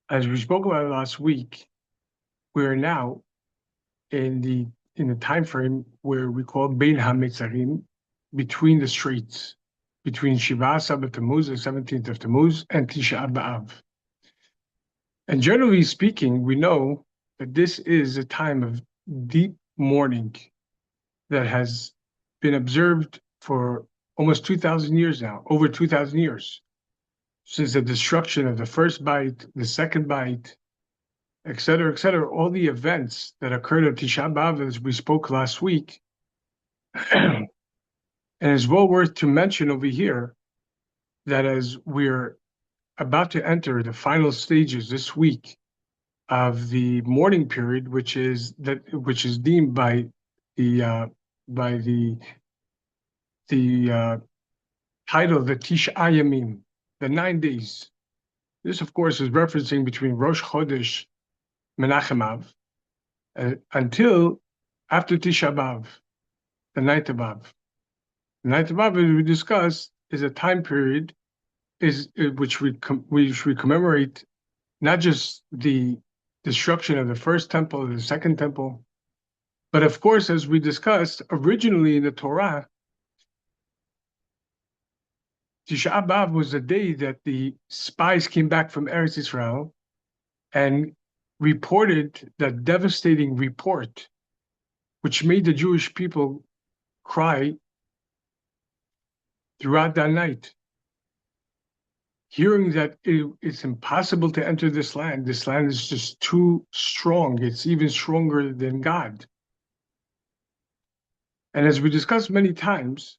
As we spoke about last week, we are now in the time frame where we call Bein HaMetzarim, between the streets, between Shiva Asar Tammuz, the 17th of Tammuz, and Tisha B'Av. And generally speaking, we know that this is a time of deep mourning that has been observed for almost 2,000 years now, over 2,000 years, since the destruction of the first bite, the second bite, et cetera, all the events that occurred at Tisha B'Av, as we spoke last week. And it's well worth to mention over here that as we're about to enter the final stages this week of the mourning period, which is deemed by the by the title, the Tisha Yamim, the 9 days. This, of course, is referencing between Rosh Chodesh Menachem Av until after Tisha B'Av, the ninth of Av. The ninth of Av, as we discussed, is a time period which we commemorate not just the destruction of the first temple or the second temple, but of course, as we discussed, originally in the Torah, Tisha B'Av was the day that the spies came back from Eretz Israel and reported that devastating report, which made the Jewish people cry throughout that night. Hearing that it's impossible to enter this land is just too strong. It's even stronger than God. And as we discussed many times,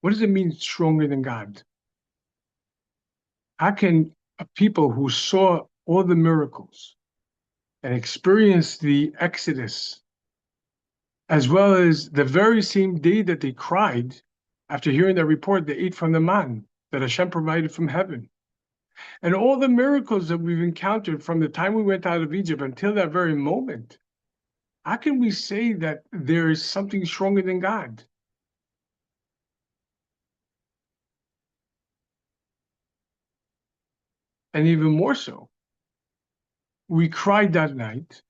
what does it mean stronger than God? How can a people who saw all the miracles and experienced the Exodus, as well as the very same day that they cried, after hearing that report, they ate from the man that Hashem provided from heaven, and all the miracles that we've encountered from the time we went out of Egypt until that very moment, how can we say that there is something stronger than God? And even more so, we cried that night,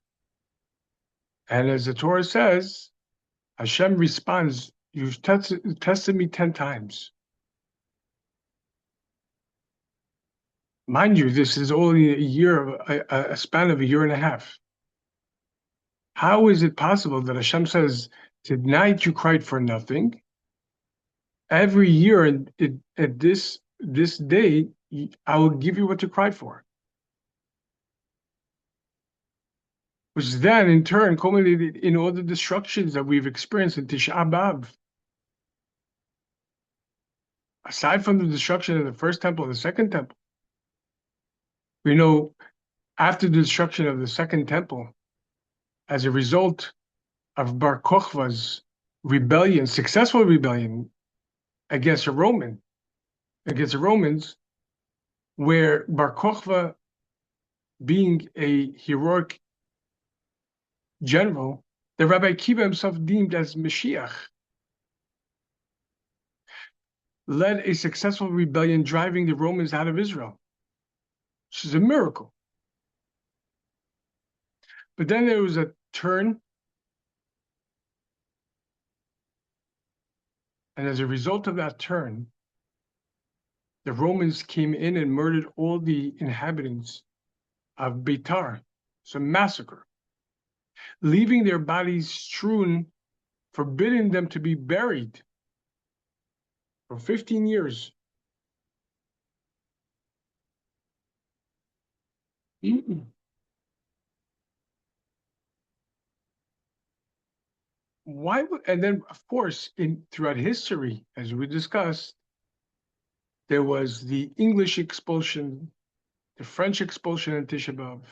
and as the Torah says, Hashem responds, "You've tested me 10 times." Mind you, this is only a span of a year and a half. How is it possible that Hashem says, tonight you cried for nothing? Every year at this day, I will give you what you cried for. Which then, in turn, culminated in all the destructions that we've experienced in Tisha B'Av. Aside from the destruction of the first temple and the second temple, we know after the destruction of the second temple, as a result of Bar Kokhba's rebellion, successful rebellion against the Romans, where Bar Kokhba, being a heroic general, that Rabbi Akiva himself deemed as Mashiach, led a successful rebellion driving the Romans out of Israel, which is a miracle. But then there was a turn, and as a result of that turn, the Romans came in and murdered all the inhabitants of Beitar. It's a massacre, leaving their bodies strewn, forbidding them to be buried for 15 years. Why would, and then of course, throughout history, as we discussed, there was the English expulsion, the French expulsion in Tisha B'Av,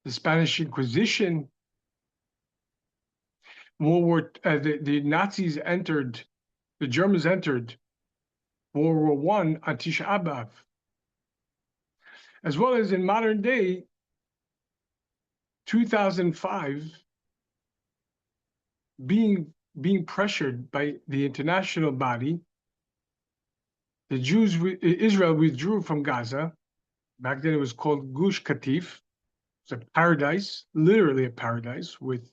the Spanish Inquisition, the Nazis entered, the Germans entered World War I on Tisha B'Av, as well as in modern day, 2005, being pressured by the international body, Israel withdrew from Gaza. Back then it was called Gush Katif. It's a paradise, literally a paradise with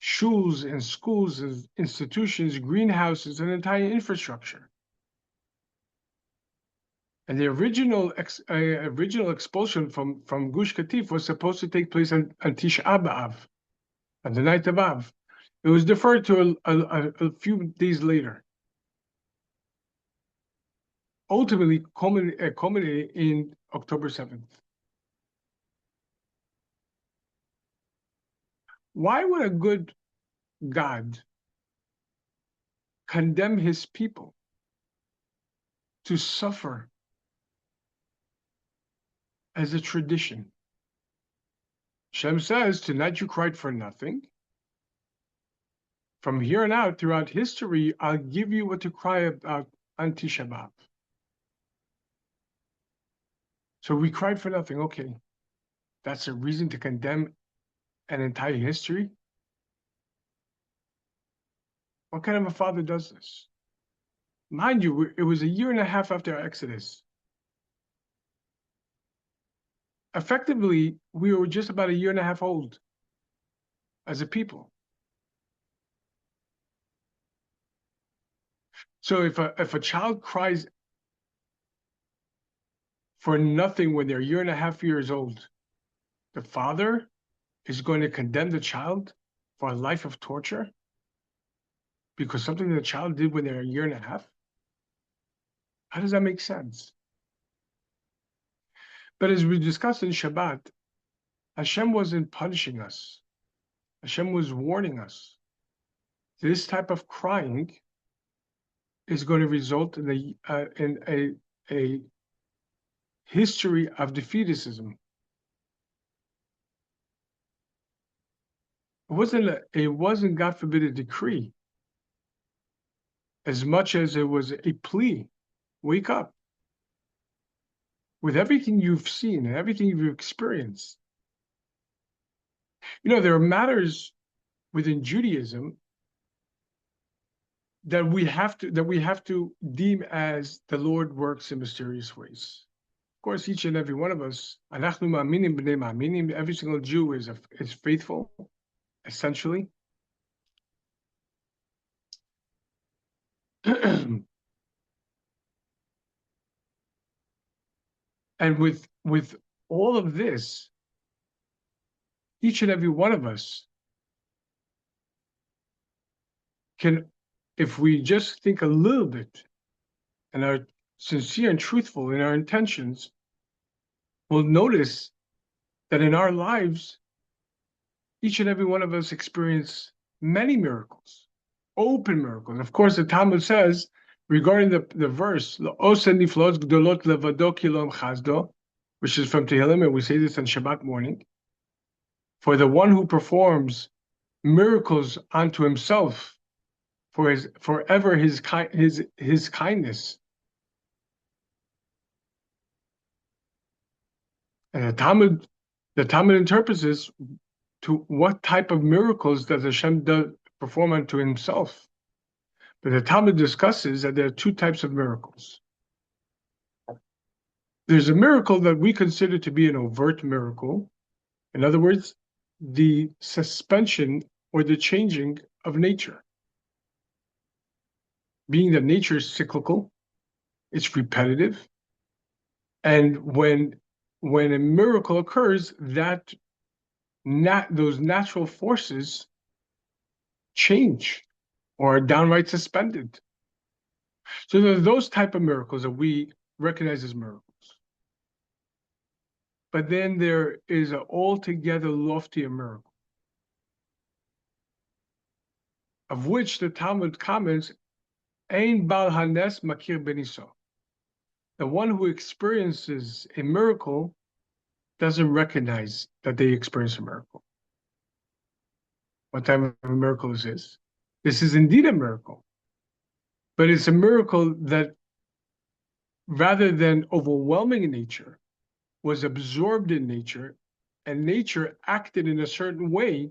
shuls and schools and institutions, greenhouses, and entire infrastructure. And the original expulsion from Gush Katif was supposed to take place on Tisha B'Av, on the night of Av. It was deferred to a few days later, ultimately culminating in October 7th. Why would a good God condemn his people to suffer as a tradition? Shem says, tonight you cried for nothing. From here on out, throughout history, I'll give you what to cry about on Tisha B'Av. So we cried for nothing. Okay, that's a reason to condemn an entire history? What kind of a father does this? Mind you, it was a year and a half after Exodus. Effectively, we were just about a year and a half old as a people. So if a child cries for nothing when they're a year and a half years old, the father is going to condemn the child for a life of torture because something the child did when they're a year and a half? How does that make sense? But as we discussed in Shabbat, Hashem wasn't punishing us. Hashem was warning us. This type of crying is going to result in a history of defeatism. It wasn't, God forbid, a decree, as much as it was a plea. Wake up. With everything you've seen and everything you've experienced. You know, there are matters within Judaism that we have to deem as the Lord works in mysterious ways. Of course, each and every one of us, anachnu ma'aminim b'nei ma'aminim, every single Jew is faithful, essentially. And with all of this, each and every one of us can, if we just think a little bit and are sincere and truthful in our intentions, we'll notice that in our lives, each and every one of us experience many miracles, open miracles. Of course, the Talmud says, regarding the verse, which is from Tehillim, and we say this on Shabbat morning, for the one who performs miracles unto himself, for forever his kindness. And the Talmud interprets this to what type of miracles does Hashem perform unto himself. But the Talmud discusses that there are two types of miracles. There's a miracle that we consider to be an overt miracle. In other words, the suspension or the changing of nature. Being that nature is cyclical, it's repetitive, and when a miracle occurs, those natural forces change or are downright suspended. So there are those type of miracles that we recognize as miracles. But then there is an altogether loftier miracle, of which the Talmud comments, Ein Bal Hanes Makir Beniso. The one who experiences a miracle doesn't recognize that they experience a miracle. What type of a miracle is this? This is indeed a miracle. But it's a miracle that, rather than overwhelming nature, was absorbed in nature, and nature acted in a certain way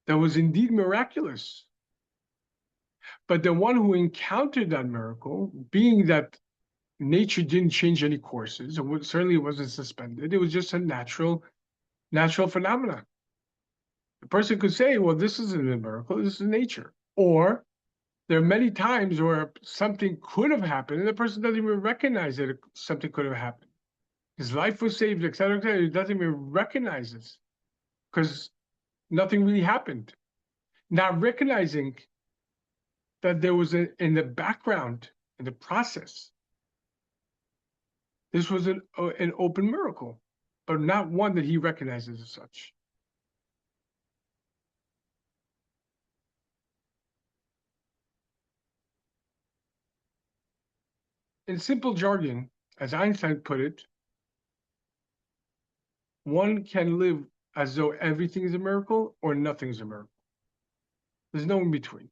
that was indeed miraculous. But the one who encountered that miracle, being that nature didn't change any courses, or certainly it wasn't suspended, it was just a natural phenomena. The person could say, well, this isn't a miracle, this is nature. Or there are many times where something could have happened and the person doesn't even recognize that something could have happened. His life was saved, et cetera, et cetera. He doesn't even recognize this because nothing really happened. Not recognizing that there was in the background, in the process, this was an open miracle, but not one that he recognizes as such. In simple jargon, as Einstein put it, one can live as though everything is a miracle or nothing is a miracle. There's no in between.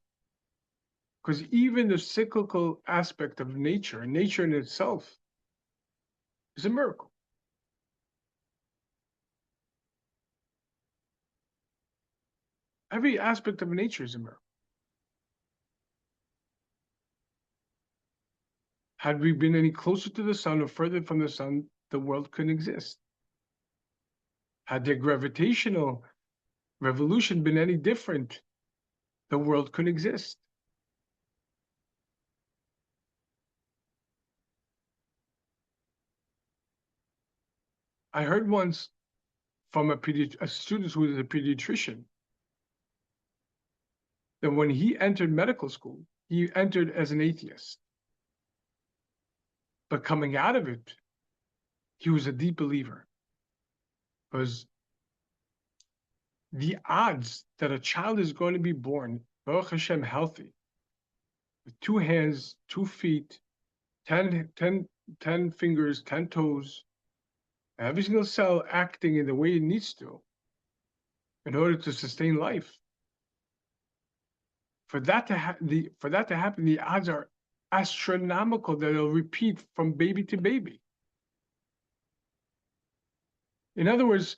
Because even the cyclical aspect of nature in itself is a miracle. Every aspect of nature is a miracle. Had we been any closer to the sun or further from the sun, the world couldn't exist. Had the gravitational revolution been any different, the world couldn't exist. I heard once from a student who was a pediatrician that when he entered medical school, he entered as an atheist. But coming out of it, he was a deep believer. Because the odds that a child is going to be born, Baruch Hashem, healthy, with 2 hands, 2 feet, 10 fingers, 10 toes, every single cell acting in the way it needs to in order to sustain life. For that to happen, the odds are astronomical that it'll repeat from baby to baby. In other words,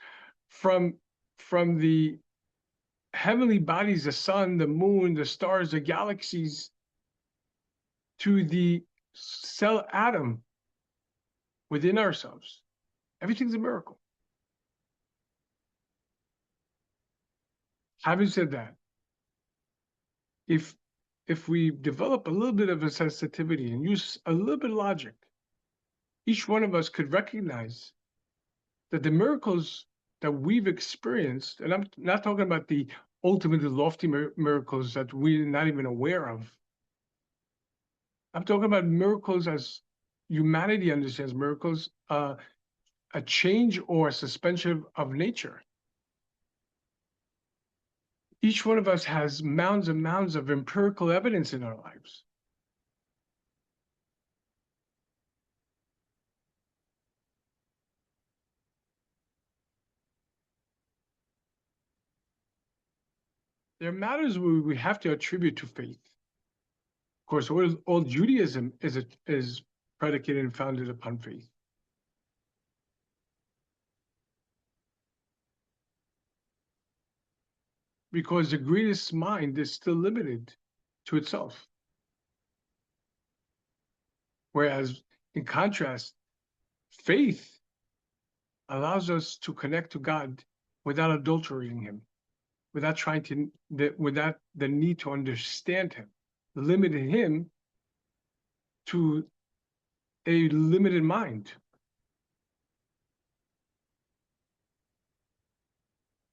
from the heavenly bodies, the sun, the moon, the stars, the galaxies, to the cell atom within ourselves, everything's a miracle. Having said that, if we develop a little bit of a sensitivity and use a little bit of logic, each one of us could recognize that the miracles that we've experienced, and I'm not talking about the ultimately lofty miracles that we're not even aware of. I'm talking about miracles as humanity understands miracles, a change or a suspension of nature. Each one of us has mounds and mounds of empirical evidence in our lives. There are matters where we have to attribute to faith. Of course, all Judaism is predicated and founded upon faith. Because the greatest mind is still limited to itself. Whereas, in contrast, faith allows us to connect to God without adulterating Him, without without the need to understand Him, limiting Him to a limited mind.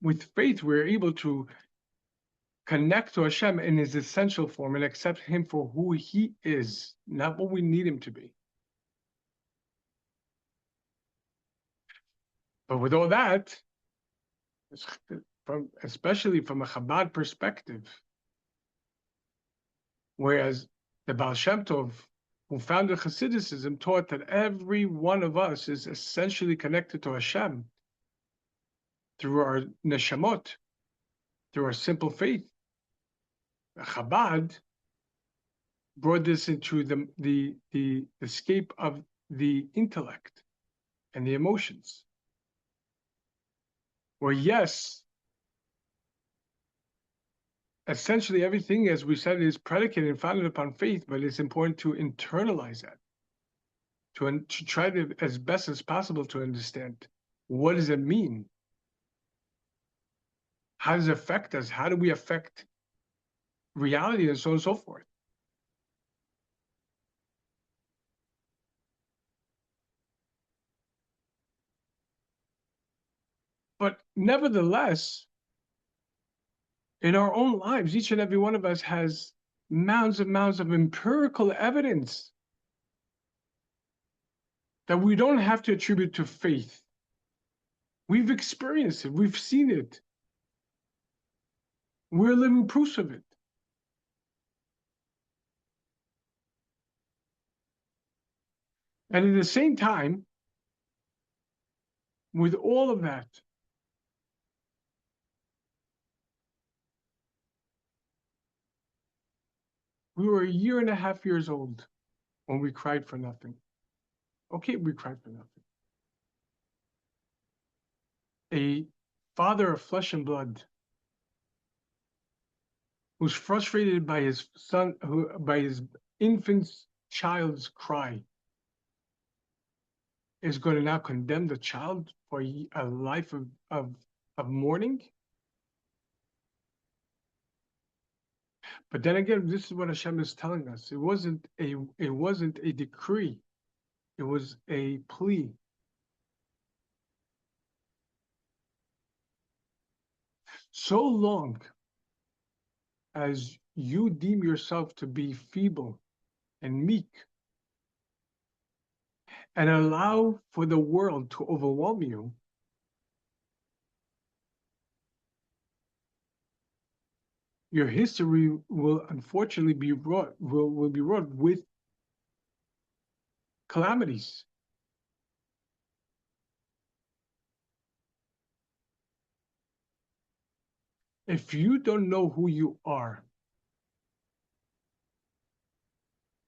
With faith, we're able to connect to Hashem in His essential form and accept Him for who He is, not what we need Him to be. But with all that, especially from a Chabad perspective, whereas the Baal Shem Tov, who founded Hasidism, taught that every one of us is essentially connected to Hashem through our neshamot, through our simple faith. Chabad brought this into the escape of the intellect and the emotions. Where yes, essentially everything, as we said, is predicated and founded upon faith, but it's important to internalize that, to try to, as best as possible, to understand what does it mean? How does it affect us? How do we affect reality and so on and so forth? But nevertheless, in our own lives, each and every one of us has mounds and mounds of empirical evidence that we don't have to attribute to faith. We've experienced it. We've seen it. We're living proofs of it. And at the same time, with all of that, we were 1.5 years old when we cried for nothing. Okay, we cried for nothing. A father of flesh and blood who's frustrated by his son, by his infant child's cry, is going to now condemn the child for a life of mourning. But then again, this is what Hashem is telling us. It wasn't a decree. It was a plea. So long as you deem yourself to be feeble and meek and allow for the world to overwhelm you, your history will unfortunately be wrought with calamities. If you don't know who you are,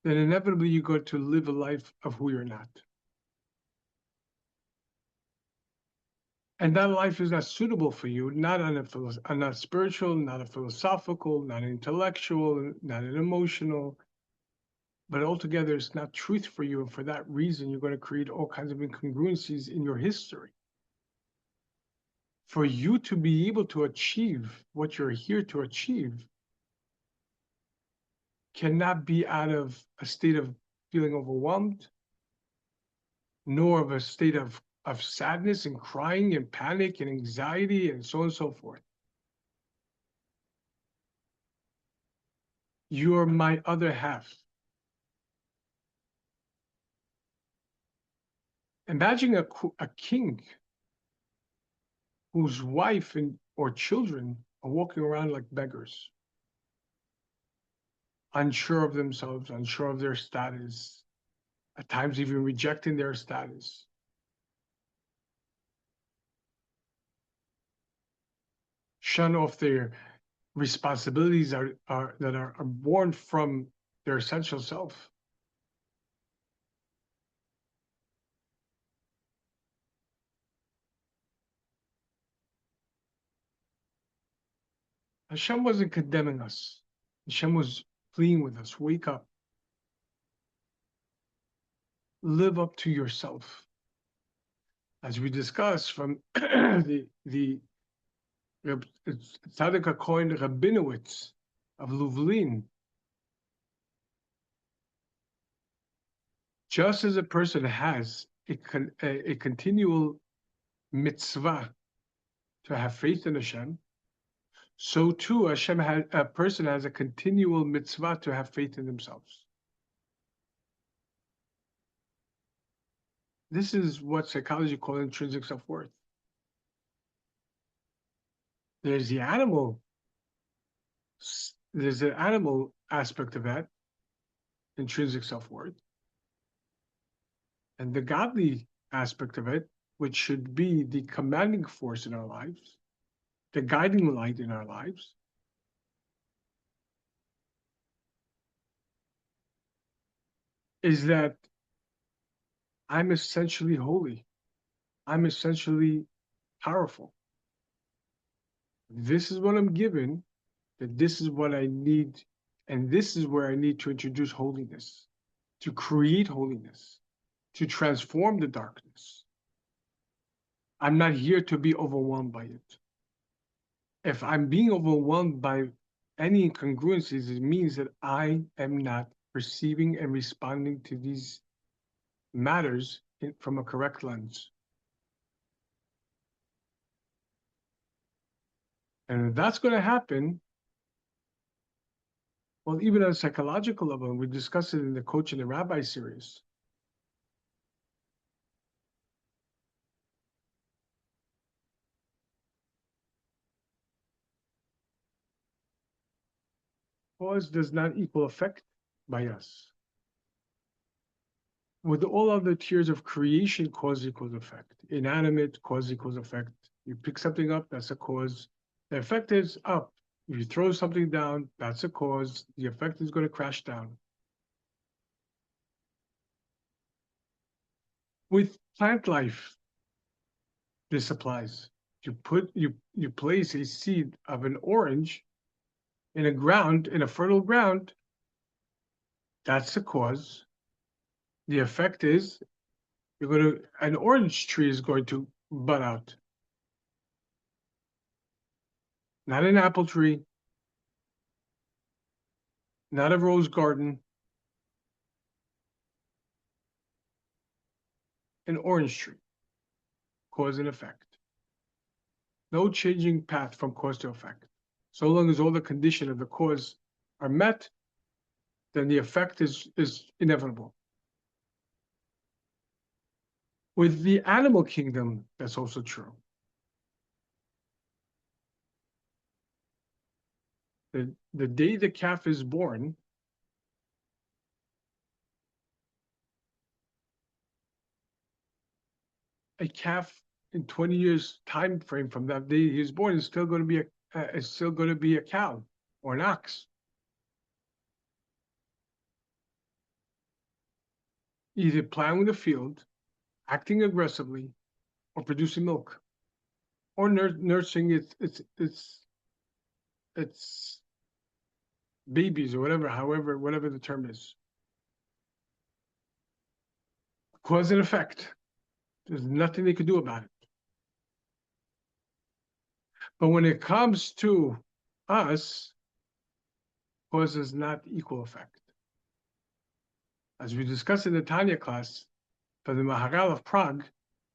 then inevitably you go to live a life of who you're not. And that life is not suitable for you, not spiritual, not a philosophical, not an intellectual, not an emotional, but altogether it's not truth for you. And for that reason, you're going to create all kinds of incongruencies in your history. For you to be able to achieve what you're here to achieve cannot be out of a state of feeling overwhelmed, nor of a state of sadness and crying and panic and anxiety and so on and so forth. You're my other half. Imagine a king whose wife or children are walking around like beggars, unsure of themselves, unsure of their status, at times even rejecting their status. Shun off their responsibilities that are born from their essential self. Hashem wasn't condemning us. Hashem was pleading with us, wake up. Live up to yourself. As we discussed from the Tzaddik HaKohen Rabinowitz of Lublin, just as a person has a continual mitzvah to have faith in Hashem, so too a person has a continual mitzvah to have faith in themselves. This is what psychology calls intrinsic self-worth. There's an animal aspect of that, intrinsic self-worth, and the godly aspect of it, which should be the commanding force in our lives, the guiding light in our lives, is that I'm essentially holy. I'm essentially powerful. This is what I'm given. that this is what I need, and this is where I need to introduce holiness, to create holiness, to transform the darkness. I'm not here to be overwhelmed by it. If I'm being overwhelmed by any incongruencies, it means that I am not perceiving and responding to these matters from a correct lens. And if that's going to happen, well, even on a psychological level, and we discussed it in the Coach and the Rabbi series, cause does not equal effect by us. With all other tiers of creation, cause equals effect. Inanimate, cause equals effect. You pick something up, that's a cause. The effect is up. If you throw something down, that's a cause. The effect is going to crash down. With plant life, this applies. You place a seed of an orange in a fertile ground, that's the cause. The effect is an orange tree is going to bud out. Not an apple tree, not a rose garden, an orange tree. Cause and effect. No changing path from cause to effect. So long as all the conditions of the cause are met, then the effect is inevitable. With the animal kingdom, that's also true. The day the calf is born, a calf in 20 years time frame from that day he was born is still going to be a cow or an ox. Either plowing the field, acting aggressively, or producing milk, or nursing its babies or whatever the term is. Cause and effect. There's nothing they could do about it. But when it comes to us, cause is not equal effect. As we discussed in the Tanya class, for the Maharal of Prague,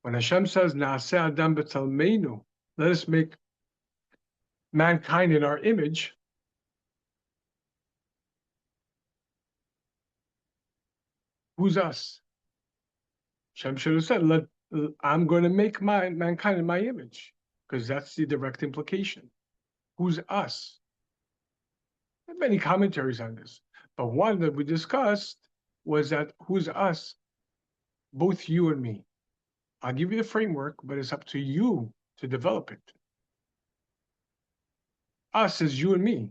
when Hashem says, Naaseh Adam b'Tzelmeinu, let us make mankind in our image, who's us? Hashem should have said, I'm going to make mankind in my image, because that's the direct implication. Who's us? There are many commentaries on this, but one that we discussed was that who's us? Both you and me. I'll give you the framework, but it's up to you to develop it. Us is you and me.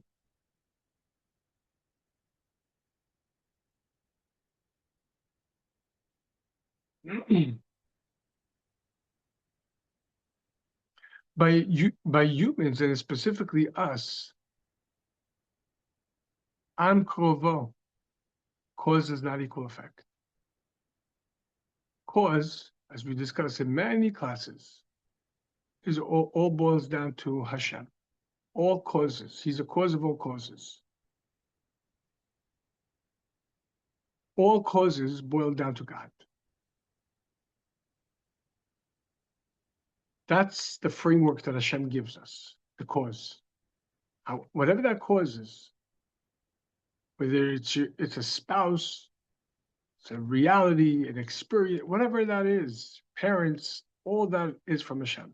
By humans, and specifically us, am krovo. Cause does not equal effect. Cause, as we discussed in many classes, is all boils down to Hashem. All causes. He's the cause of all causes. All causes boil down to God. That's the framework that Hashem gives us, the cause. Whatever that cause is, whether it's a spouse, it's a reality, an experience, whatever that is, parents, all that is from Hashem.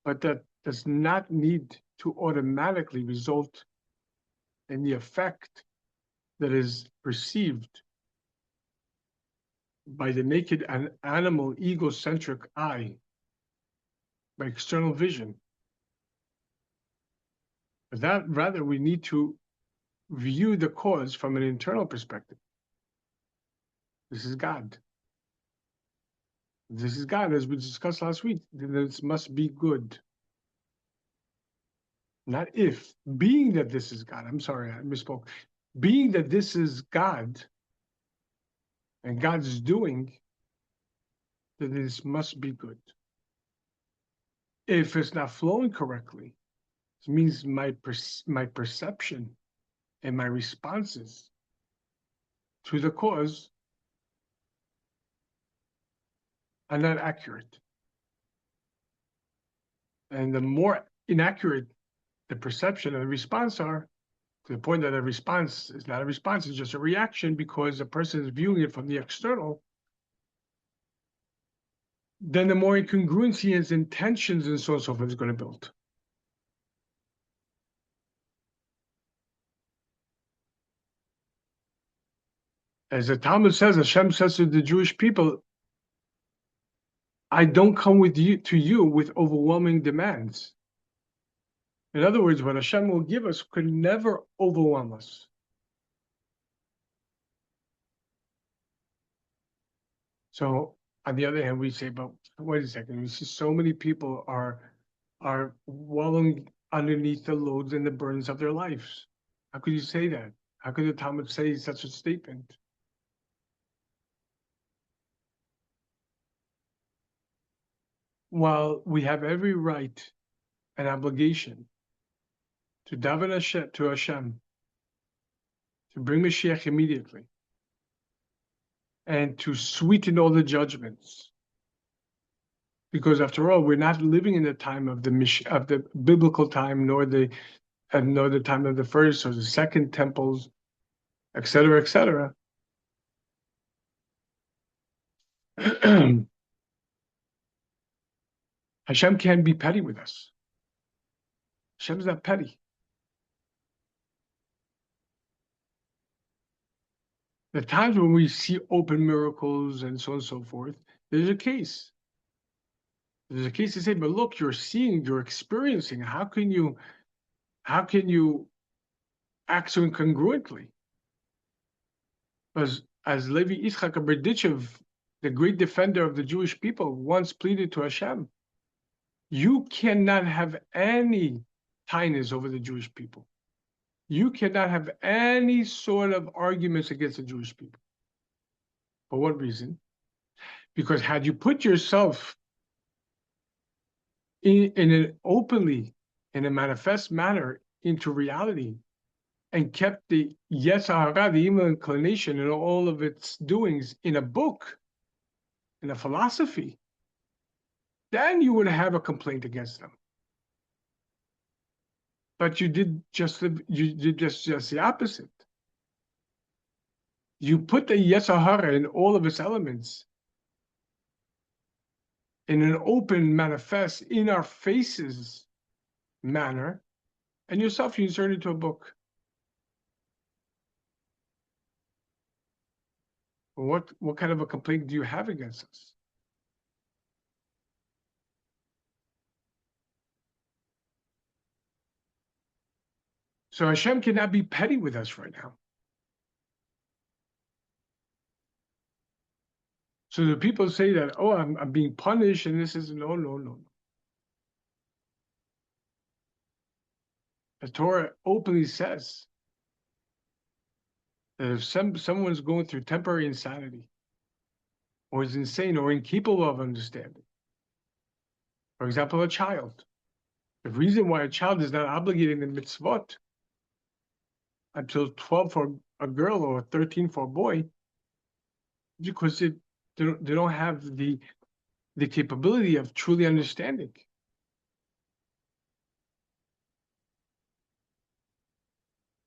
But that does not need to automatically result in the effect that is perceived by the naked and animal egocentric eye, by external vision. But that rather we need to view the cause from an internal perspective. This is God. This is God, as we discussed last week. Then this must be good. Not if. Being that this is God. I'm sorry, I misspoke. Being that this is God and God's doing, then this must be good. If it's not flowing correctly, it means my perception and my responses to the cause are not accurate. And the more inaccurate the perception and the response are, to the point that a response is not a response, it's just a reaction because the person is viewing it from the external, then the more incongruency and intentions and so on and so forth is going to build. As the Talmud says, Hashem says to the Jewish people, I don't come with you to you with overwhelming demands. In other words, what Hashem will give us could never overwhelm us. So on the other hand, we say, but wait a second, we see so many people are wallowing underneath the loads and the burdens of their lives. How could you say that? How could the Talmud say such a statement? While we have every right and obligation to daven to Hashem, to bring Mashiach immediately, and to sweeten all the judgments. Because after all, we're not living in the time of the biblical time, nor the time of the first or the second temples, etc., etc. Hashem can't be petty with us. Hashem's not petty. The times when we see open miracles and so on and so forth, there's a case. There's a case to say, but look, you're seeing, you're experiencing. How can you act so incongruently? As Levi Yitzchak Berdichev, the great defender of the Jewish people, once pleaded to Hashem, you cannot have any tightness over the Jewish people. You cannot have any sort of arguments against the Jewish people. For what reason? Because had you put yourself in an openly, in a manifest manner, into reality, and kept the Yetzer Hara, the evil inclination, and all of its doings in a book, in a philosophy, then you would have a complaint against them. But you did just the opposite. You put the Yetzer Hara in all of its elements in an open, manifest, in our faces manner, and yourself you insert it into a book. What kind of a complaint do you have against us? So Hashem cannot be petty with us right now. So the people say that, oh, I'm being punished, and this is no. The Torah openly says that if someone's going through temporary insanity, or is insane, or incapable of understanding, for example, a child, the reason why a child is not obligated in the mitzvot until 12 for a girl or 13 for a boy, is because they don't have the capability of truly understanding.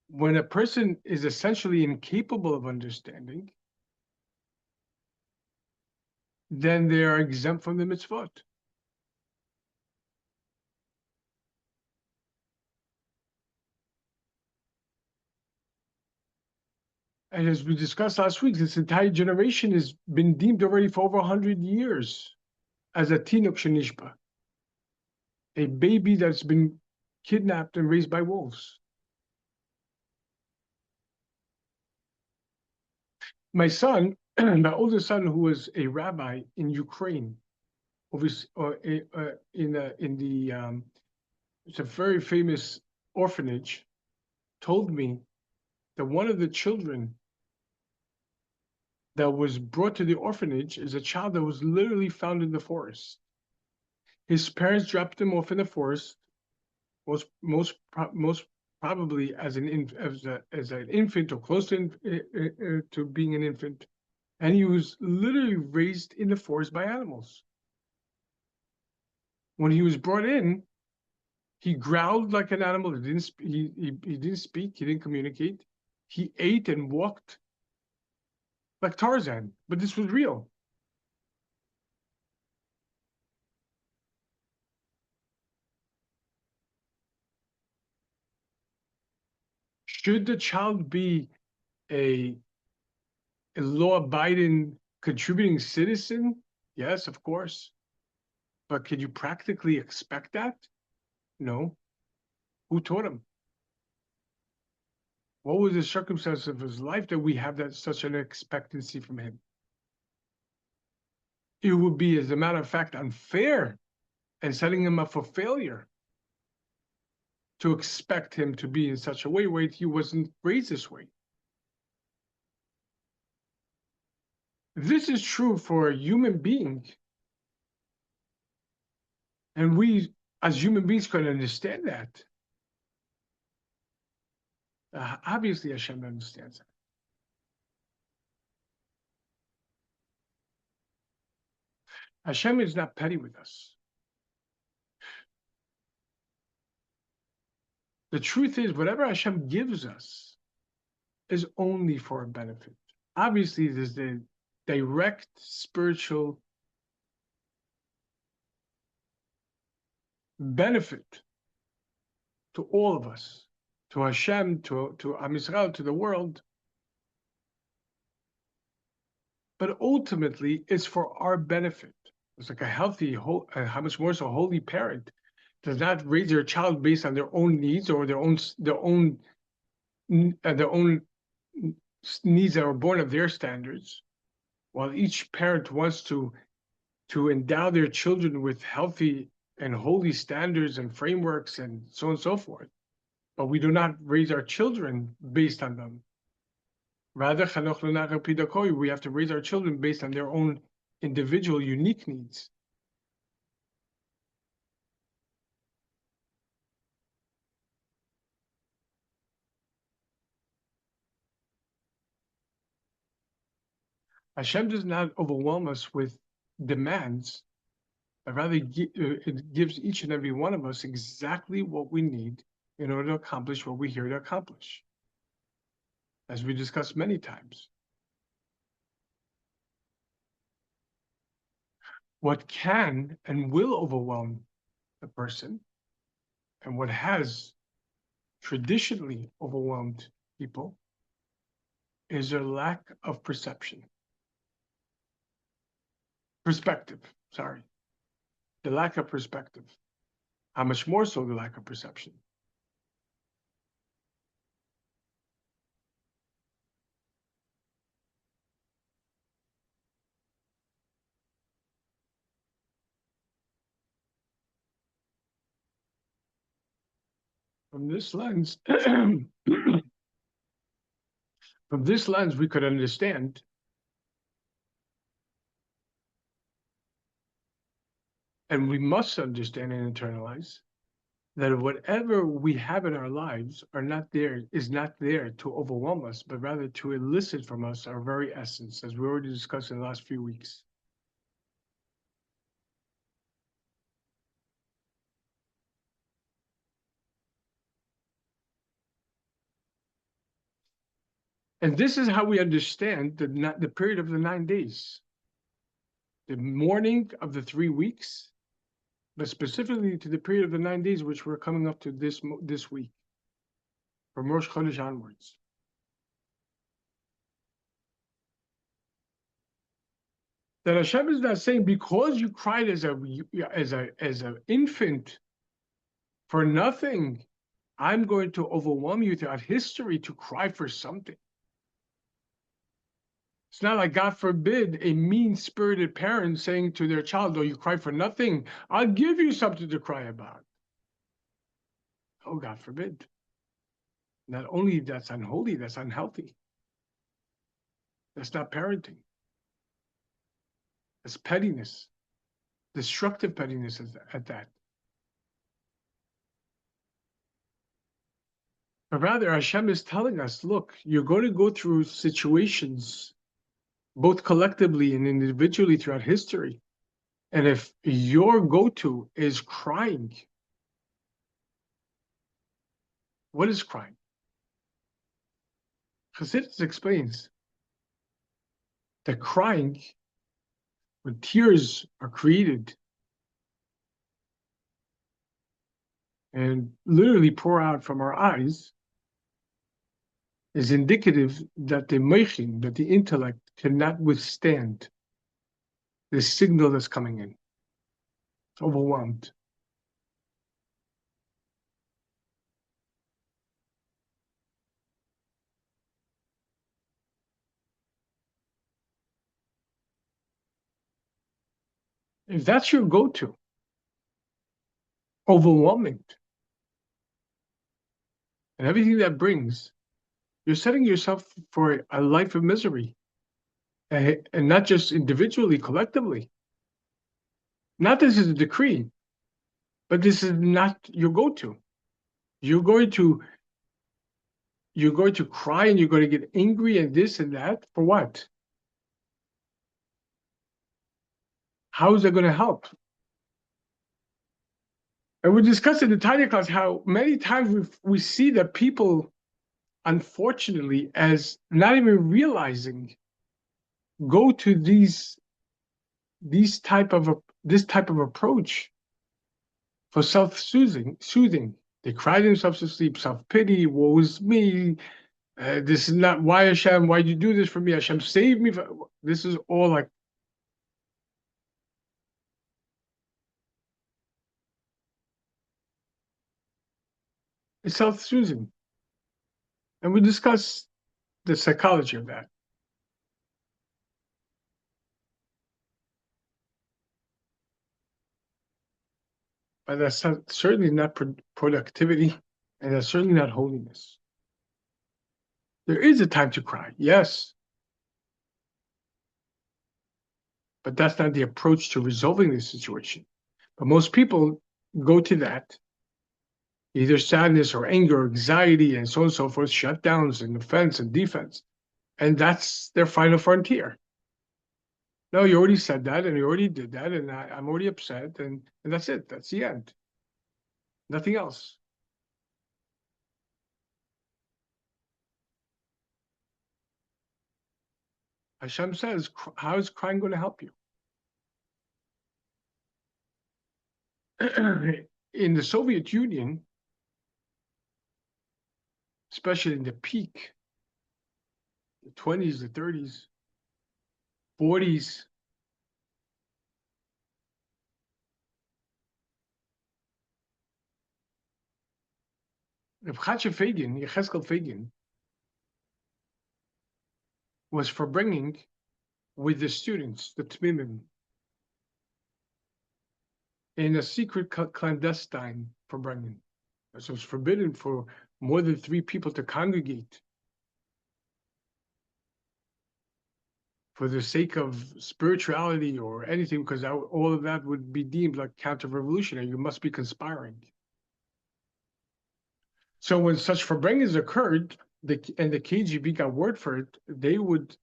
When a person is essentially incapable of understanding, then they are exempt from the mitzvot. And as we discussed last week, this entire generation has been deemed already for over 100 years as a tinok shenishba, a baby that's been kidnapped and raised by wolves. My son my oldest son, who was a rabbi in Ukraine, in the it's a very famous orphanage, told me that one of the children that was brought to the orphanage is a child that was literally found in the forest. His parents dropped him off in the forest, most probably as as an infant or close to being an infant, and he was literally raised in the forest by animals. When he was brought in, he growled like an animal. He didn't speak. He didn't communicate. He ate and walked like Tarzan. But this was real. Should the child be a, a law-abiding, contributing citizen? Yes, of course. But could you practically expect that? No. Who taught him? What was the circumstance of his life that we have that such an expectancy from him? It would be, as a matter of fact, unfair and setting him up for failure to expect him to be in such a way where he wasn't raised this way. If this is true for a human being, and we as human beings can understand that, obviously Hashem understands that. Hashem is not petty with us. The truth is, whatever Hashem gives us is only for our benefit. Obviously, there's the direct spiritual benefit to all of us, to Hashem, to Am Yisrael, to the world. But ultimately, it's for our benefit. It's like a healthy, how much more so, holy parent does not raise their child based on their own needs or their own needs that are born of their standards, while each parent wants to endow their children with healthy and holy standards and frameworks and so on and so forth. But we do not raise our children based on them. Rather, we have to raise our children based on their own individual, unique needs. Hashem does not overwhelm us with demands, but rather it gives each and every one of us exactly what we need in order to accomplish what we're here to accomplish, as we discussed many times. What can and will overwhelm a person, and what has traditionally overwhelmed people, is their lack of perceptive, sorry. The lack of perspective. How much more so the lack of perception? From this lens, from this lens, we could understand and we must understand and internalize that whatever we have in our lives is not there to overwhelm us, but rather to elicit from us our very essence, as we already discussed in the last few weeks. And this is how we understand the period of the 9 days. The morning of the 3 weeks, but specifically to the period of the 9 days, which we're coming up to this week, from Rosh Chodesh onwards. That Hashem is not saying because you cried as an infant for nothing, I'm going to overwhelm you throughout history to cry for something. It's not like, God forbid, a mean-spirited parent saying to their child, "Oh, you cry for nothing. I'll give you something to cry about." Oh, God forbid. Not only that's unholy, that's unhealthy. That's not parenting. That's pettiness, destructive pettiness at that. But rather, Hashem is telling us, look, you're going to go through situations, both collectively and individually throughout history. And if your go-to is crying, what is crying? Chassidus explains that crying, when tears are created and literally pour out from our eyes, is indicative that the meichin, that the intellect cannot withstand the signal that's coming in. It's overwhelmed. If that's your go-to, overwhelming, and everything that brings, you're setting yourself for a life of misery, and not just individually, collectively. Not this is a decree, but this is not your go-to. You're going to cry and you're going to get angry and this and that for what? How is that going to help? And we discussed in the Tanya class how many times we see that people, unfortunately, as not even realizing, go to this type of approach for soothing. They cry themselves to sleep, self-pity, woe is me. This is not why Hashem. Why did you do this for me? Hashem, save me. This is all like it's self-soothing, and we discuss the psychology of that. But that's certainly not productivity, and that's certainly not holiness. There is a time to cry, yes, but that's not the approach to resolving the situation. But most people go to that, either sadness or anger or anxiety and so on and so forth, shutdowns and offense and defense. And that's their final frontier. No, you already said that and you already did that and I'm already upset and that's it. That's the end. Nothing else. Hashem says, how is crying going to help you? In the Soviet Union, especially in the peak, the 20s, the 30s, 40s, Reb Chaim Fagin, Yechezkel Fagin, was for bringing with the students, the Tmimim, in a secret clandestine for bringing. So it's forbidden for more than 3 people to congregate for the sake of spirituality or anything, because all of that would be deemed like counter-revolutionary. You must be conspiring. So when such forbringings occurred, and the KGB got word for it, they would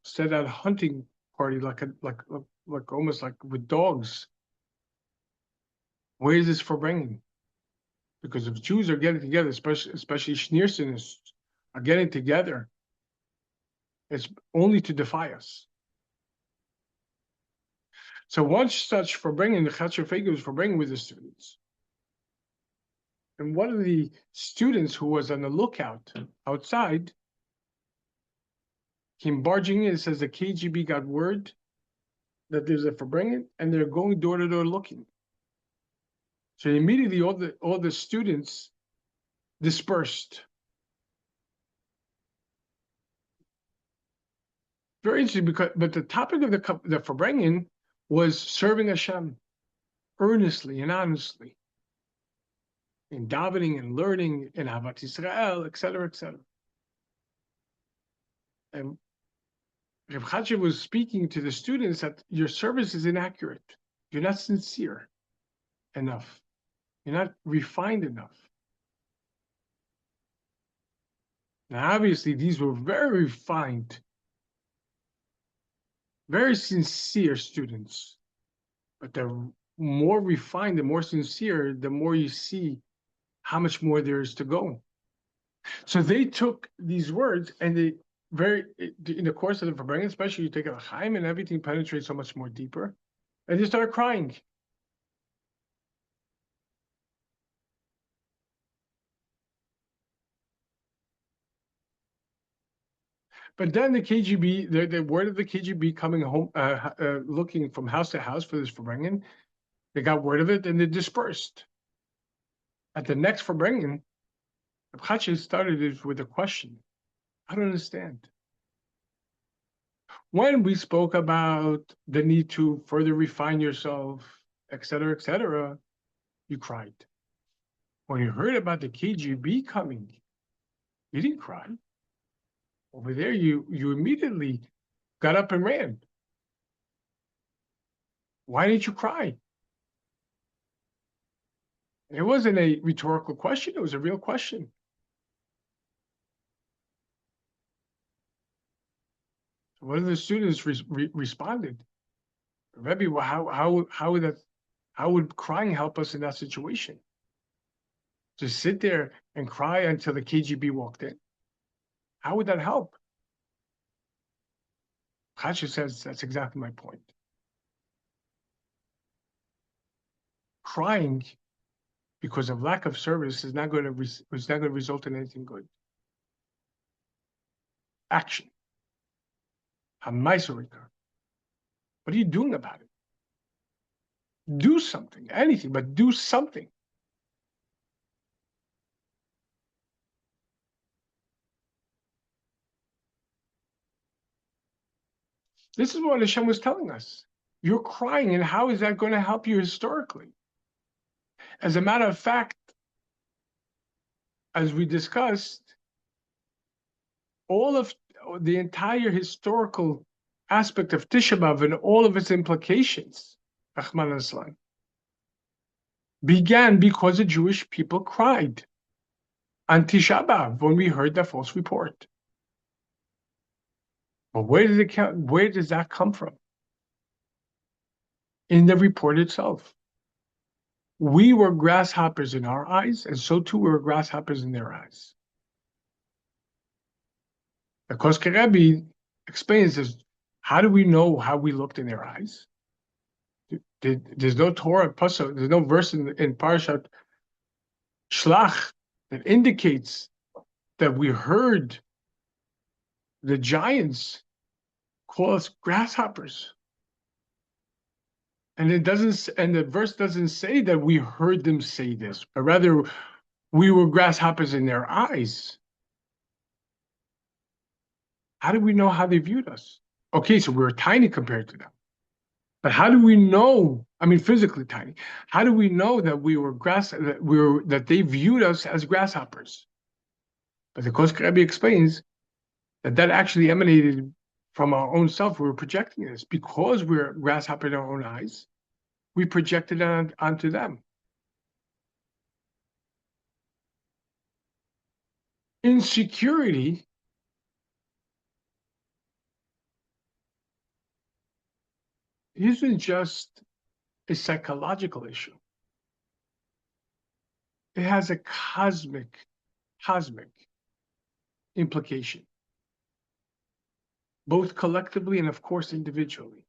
set out a hunting party like almost like with dogs. Where is this forbringing? Because if Jews are getting together, especially Schneersonists are getting together, it's only to defy us. So once such forbringing, the Chatzar Fagin was forbringing with the students. And one of the students who was on the lookout outside came barging in and says the KGB got word that there's a forbringing and they're going door to door looking. So immediately all the students dispersed. Very interesting, but the topic of the Farbrengen was serving Hashem earnestly and honestly, in davening and learning in Ahavat Yisrael, etc., etc. And Reb Chaim was speaking to the students that your service is inaccurate. You're not sincere enough. You're not refined enough. Now, obviously, these were very refined, very sincere students. But the more refined, the more sincere, the more you see how much more there is to go. So they took these words and they in the course of the Farbrengen, especially you take a Chaim and everything penetrates so much more deeper. And they started crying. But then the KGB, the word of the KGB coming home, looking from house to house for this Farbrengen, they got word of it and they dispersed. At the next Farbrengen, Chaim started it with a question. I don't understand. When we spoke about the need to further refine yourself, etc., you cried. When you heard about the KGB coming, you didn't cry. Over there, you immediately got up and ran. Why didn't you cry? It wasn't a rhetorical question. It was a real question. So one of the students responded, Rebbe, well, how would crying help us in that situation? Just sit there and cry until the KGB walked in. How would that help? Chaim says that's exactly my point. Crying because of lack of service is not going to result in anything good. Action. What are you doing about it? Do something, anything, but do something. This is what Hashem was telling us. You're crying, and how is that going to help you historically? As a matter of fact, as we discussed, all of the entire historical aspect of Tisha B'Av and all of its implications, Rahman al-Islam, began because the Jewish people cried on Tisha B'Av when we heard the false report. But where does that come from? In the report itself. We were grasshoppers in our eyes, and so too were grasshoppers in their eyes. The Kosker Rebbe explains this. How do we know how we looked in their eyes? There's no Torah, there's no verse in Parashat Shlach that indicates that we heard the giants call us grasshoppers. And the verse doesn't say that we heard them say this, but rather we were grasshoppers in their eyes. How do we know how they viewed us? Okay, so we were tiny compared to them. But how do we know? I mean, physically tiny. How do we know that that they viewed us as grasshoppers? But the Kosker Rebbe explains that actually emanated from our own self. We were projecting this because we're grasshopper in our own eyes. We projected it onto them. Insecurity isn't just a psychological issue. It has a cosmic implication, both collectively and, of course, individually.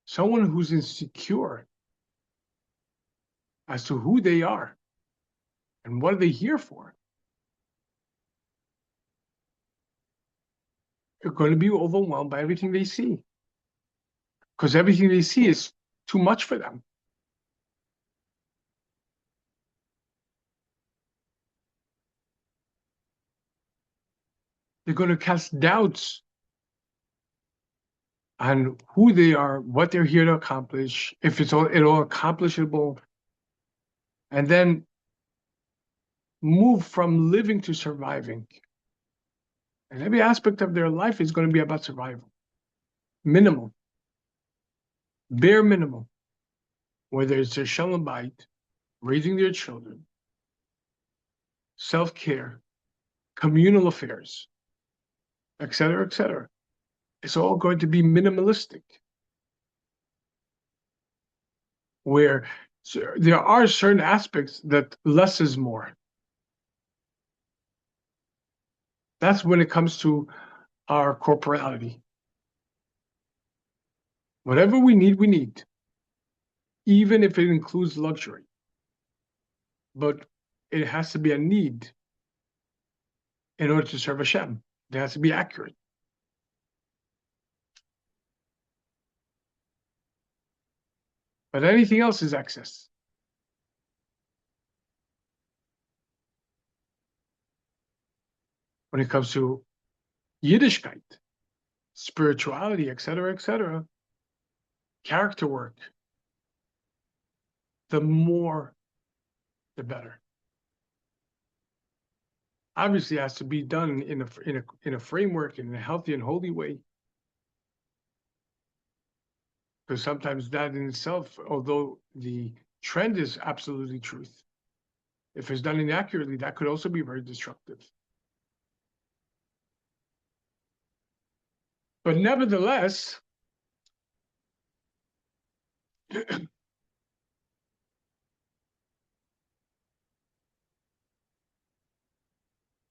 Someone who's insecure as to who they are and what are they here for, they're going to be overwhelmed by everything they see, because everything they see is too much for them. They're going to cast doubts on who they are, what they're here to accomplish, if it's all accomplishable, and then move from living to surviving. And every aspect of their life is going to be about survival. Minimal, bare minimum. Whether it's their shalom bayit, raising their children, self-care, communal affairs, et cetera, et cetera. It's all going to be minimalistic. Where there are certain aspects that less is more. That's when it comes to our corporality. Whatever we need, even if it includes luxury. But it has to be a need in order to serve Hashem. It has to be accurate. But anything else is excess. When it comes to Yiddishkeit, spirituality, et cetera, character work, the more, the better. Obviously, it has to be done in a framework, in a healthy and holy way. Because sometimes that in itself, although the trend is absolutely truth, if it's done inaccurately, that could also be very destructive. But nevertheless,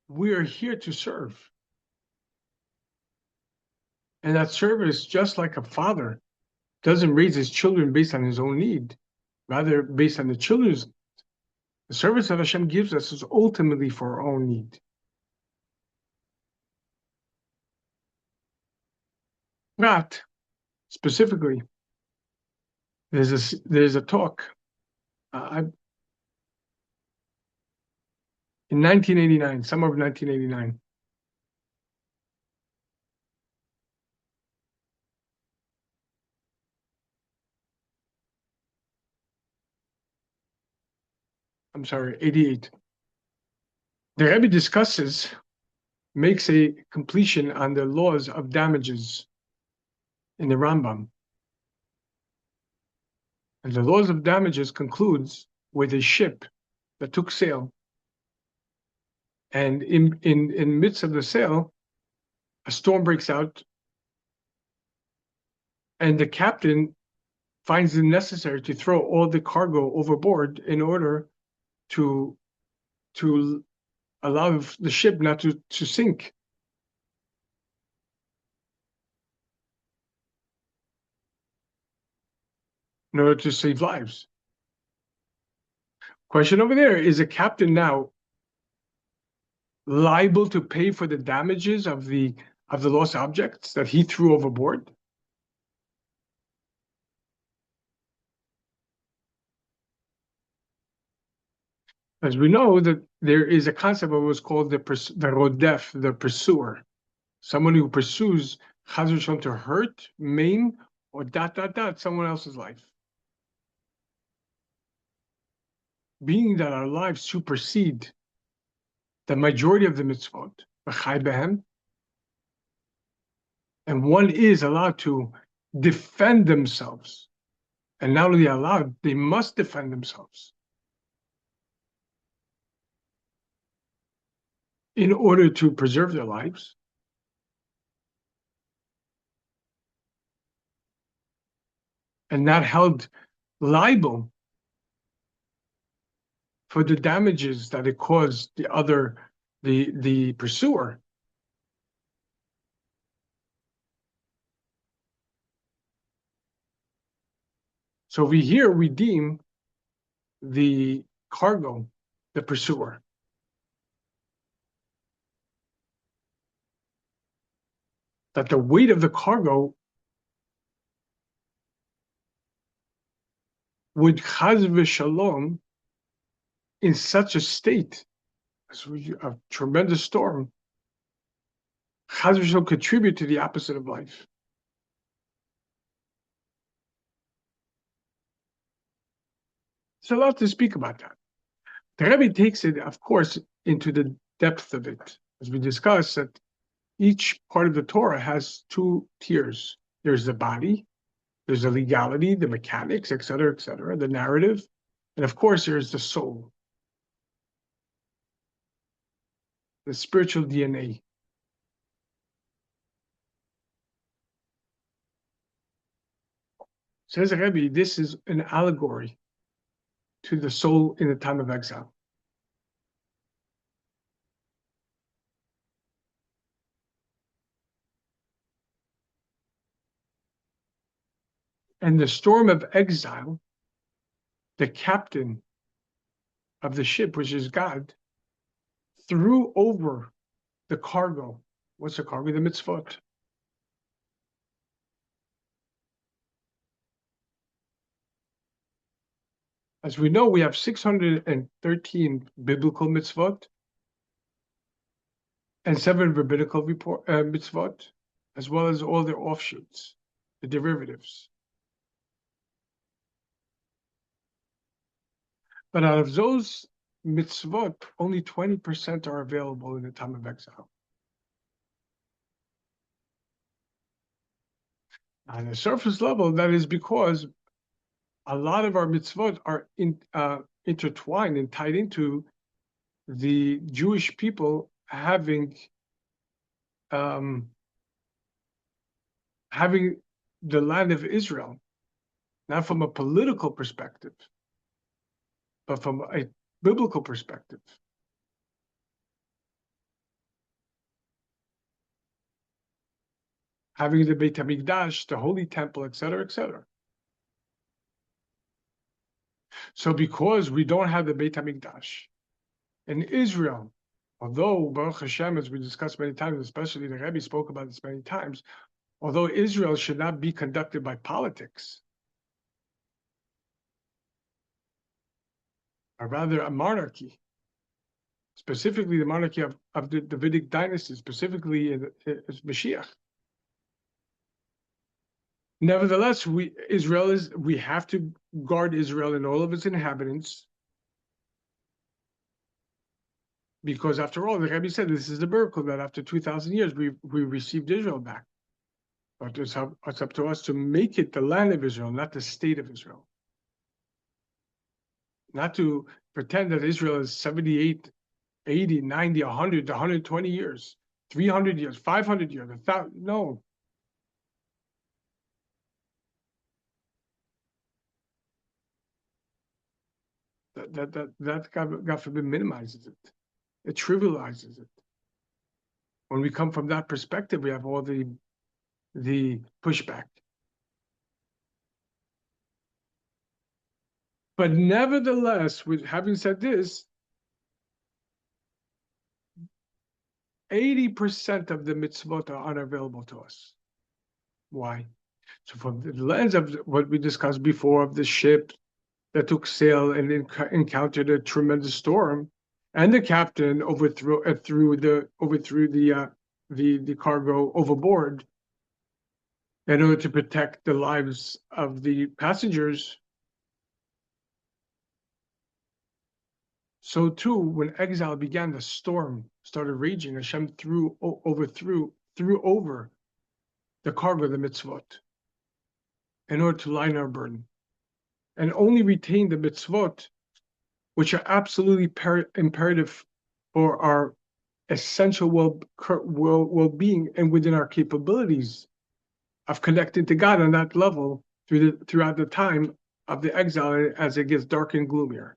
we are here to serve. And that service, just like a father doesn't raise his children based on his own need, rather based on the children's need. The service that Hashem gives us is ultimately for our own need. But specifically, there's a talk in 1989, summer of 1989. I'm sorry, 88. The Rebbe makes a completion on the laws of damages in the Rambam. And the laws of damages concludes with a ship that took sail. And in midst of the sail, a storm breaks out, and the captain finds it necessary to throw all the cargo overboard in order to allow the ship not to sink. In order to save lives. Question over there, is a captain now liable to pay for the damages of the lost objects that he threw overboard? As we know that there is a concept of what's called the rodef, the pursuer, someone who pursues chas v'shalom to hurt, maim, or someone else's life. Being that our lives supersede the majority of the mitzvot, and one is allowed to defend themselves, and not only allowed, they must defend themselves in order to preserve their lives. And not held liable for the damages that it caused the pursuer. So we deem the cargo the pursuer. That the weight of the cargo would chas v'shalom, in such a state, a tremendous storm, chas v'shalom contribute to the opposite of life. There's a lot to speak about that. The Rebbe takes it, of course, into the depth of it, as we discussed, that each part of the Torah has two tiers. There's the body, there's the legality, the mechanics, et cetera, the narrative, and of course, there's the soul, the spiritual DNA. Says the Rebbe, this is an allegory to the soul in the time of exile. And the storm of exile, the captain of the ship, which is God, threw over the cargo. What's the cargo? The mitzvot. As we know, we have 613 biblical mitzvot and 7 rabbinical mitzvot, as well as all their offshoots, the derivatives. But out of those mitzvot, only 20% are available in the time of exile. On the surface level, that is because a lot of our mitzvot are intertwined and tied into the Jewish people um, having the land of Israel, not from a political perspective, but from a biblical perspective. Having the Beit HaMikdash, the Holy Temple, et cetera, et cetera. So because we don't have the Beit HaMikdash in Israel, although Baruch Hashem, as we discussed many times, especially the Rebbe spoke about this many times, although Israel should not be conducted by politics, or rather a monarchy, specifically the monarchy of the Davidic dynasty, specifically in Mashiach. Nevertheless, we have to guard Israel and all of its inhabitants, because after all, the Rebbe said this is the miracle that after 2,000 years we received Israel back. But it's up to us to make it the land of Israel, not the state of Israel. Not to pretend that Israel is 78, 80, 90, 100, 120 years, 300 years, 500 years, 1,000. No. That God forbid minimizes it. It trivializes it. When we come from that perspective, we have all the pushback. But nevertheless, with having said this, 80% of the mitzvot are unavailable to us. Why? So from the lens of what we discussed before of the ship that took sail and encountered a tremendous storm, and the captain overthrew the cargo overboard in order to protect the lives of the passengers. So too, when exile began, the storm started raging. Hashem threw over the cargo, the mitzvot, in order to lighten our burden, and only retain the mitzvot, which are absolutely imperative for our essential well-being and within our capabilities of connecting to God on that level throughout the time of the exile as it gets dark and gloomier.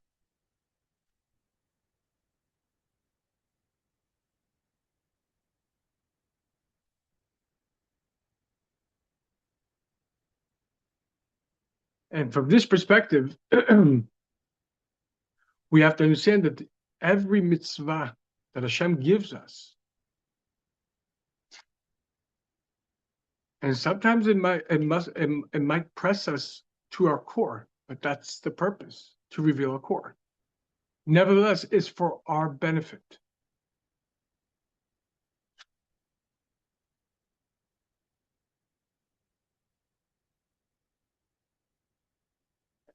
And from this perspective, we have to understand that every mitzvah that Hashem gives us, and sometimes it might press us to our core, but that's the purpose, to reveal our core. Nevertheless, it's for our benefit.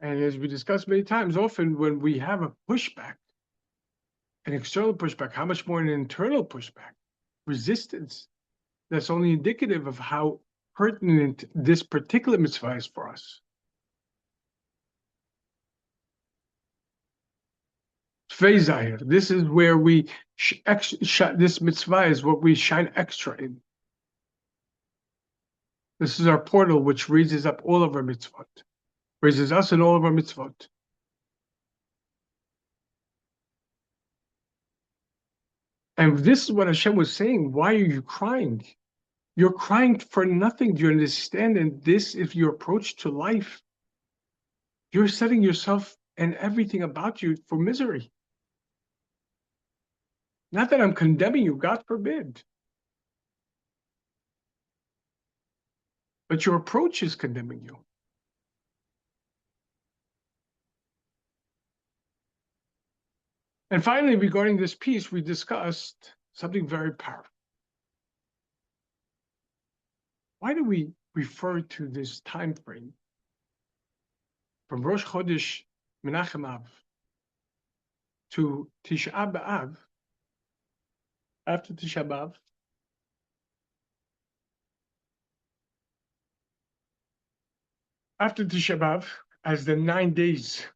And as we discussed many times, often when we have a pushback, an external pushback, how much more an internal pushback, resistance, that's only indicative of how pertinent this particular mitzvah is for us. Fezayir, this is where we, this mitzvah is what we shine extra in. This is our portal which raises up all of our mitzvot, raises us in all of our mitzvot. And this is what Hashem was saying. Why are you crying? You're crying for nothing. Do you understand? And this is your approach to life. You're setting yourself and everything about you for misery. Not that I'm condemning you, God forbid. But your approach is condemning you. And finally, regarding this piece, we discussed something very powerful. Why do we refer to this time frame from Rosh Chodesh Menachem Av to Tisha B'Av, after Tisha B'Av, after Tisha B'Av, as the 9 days,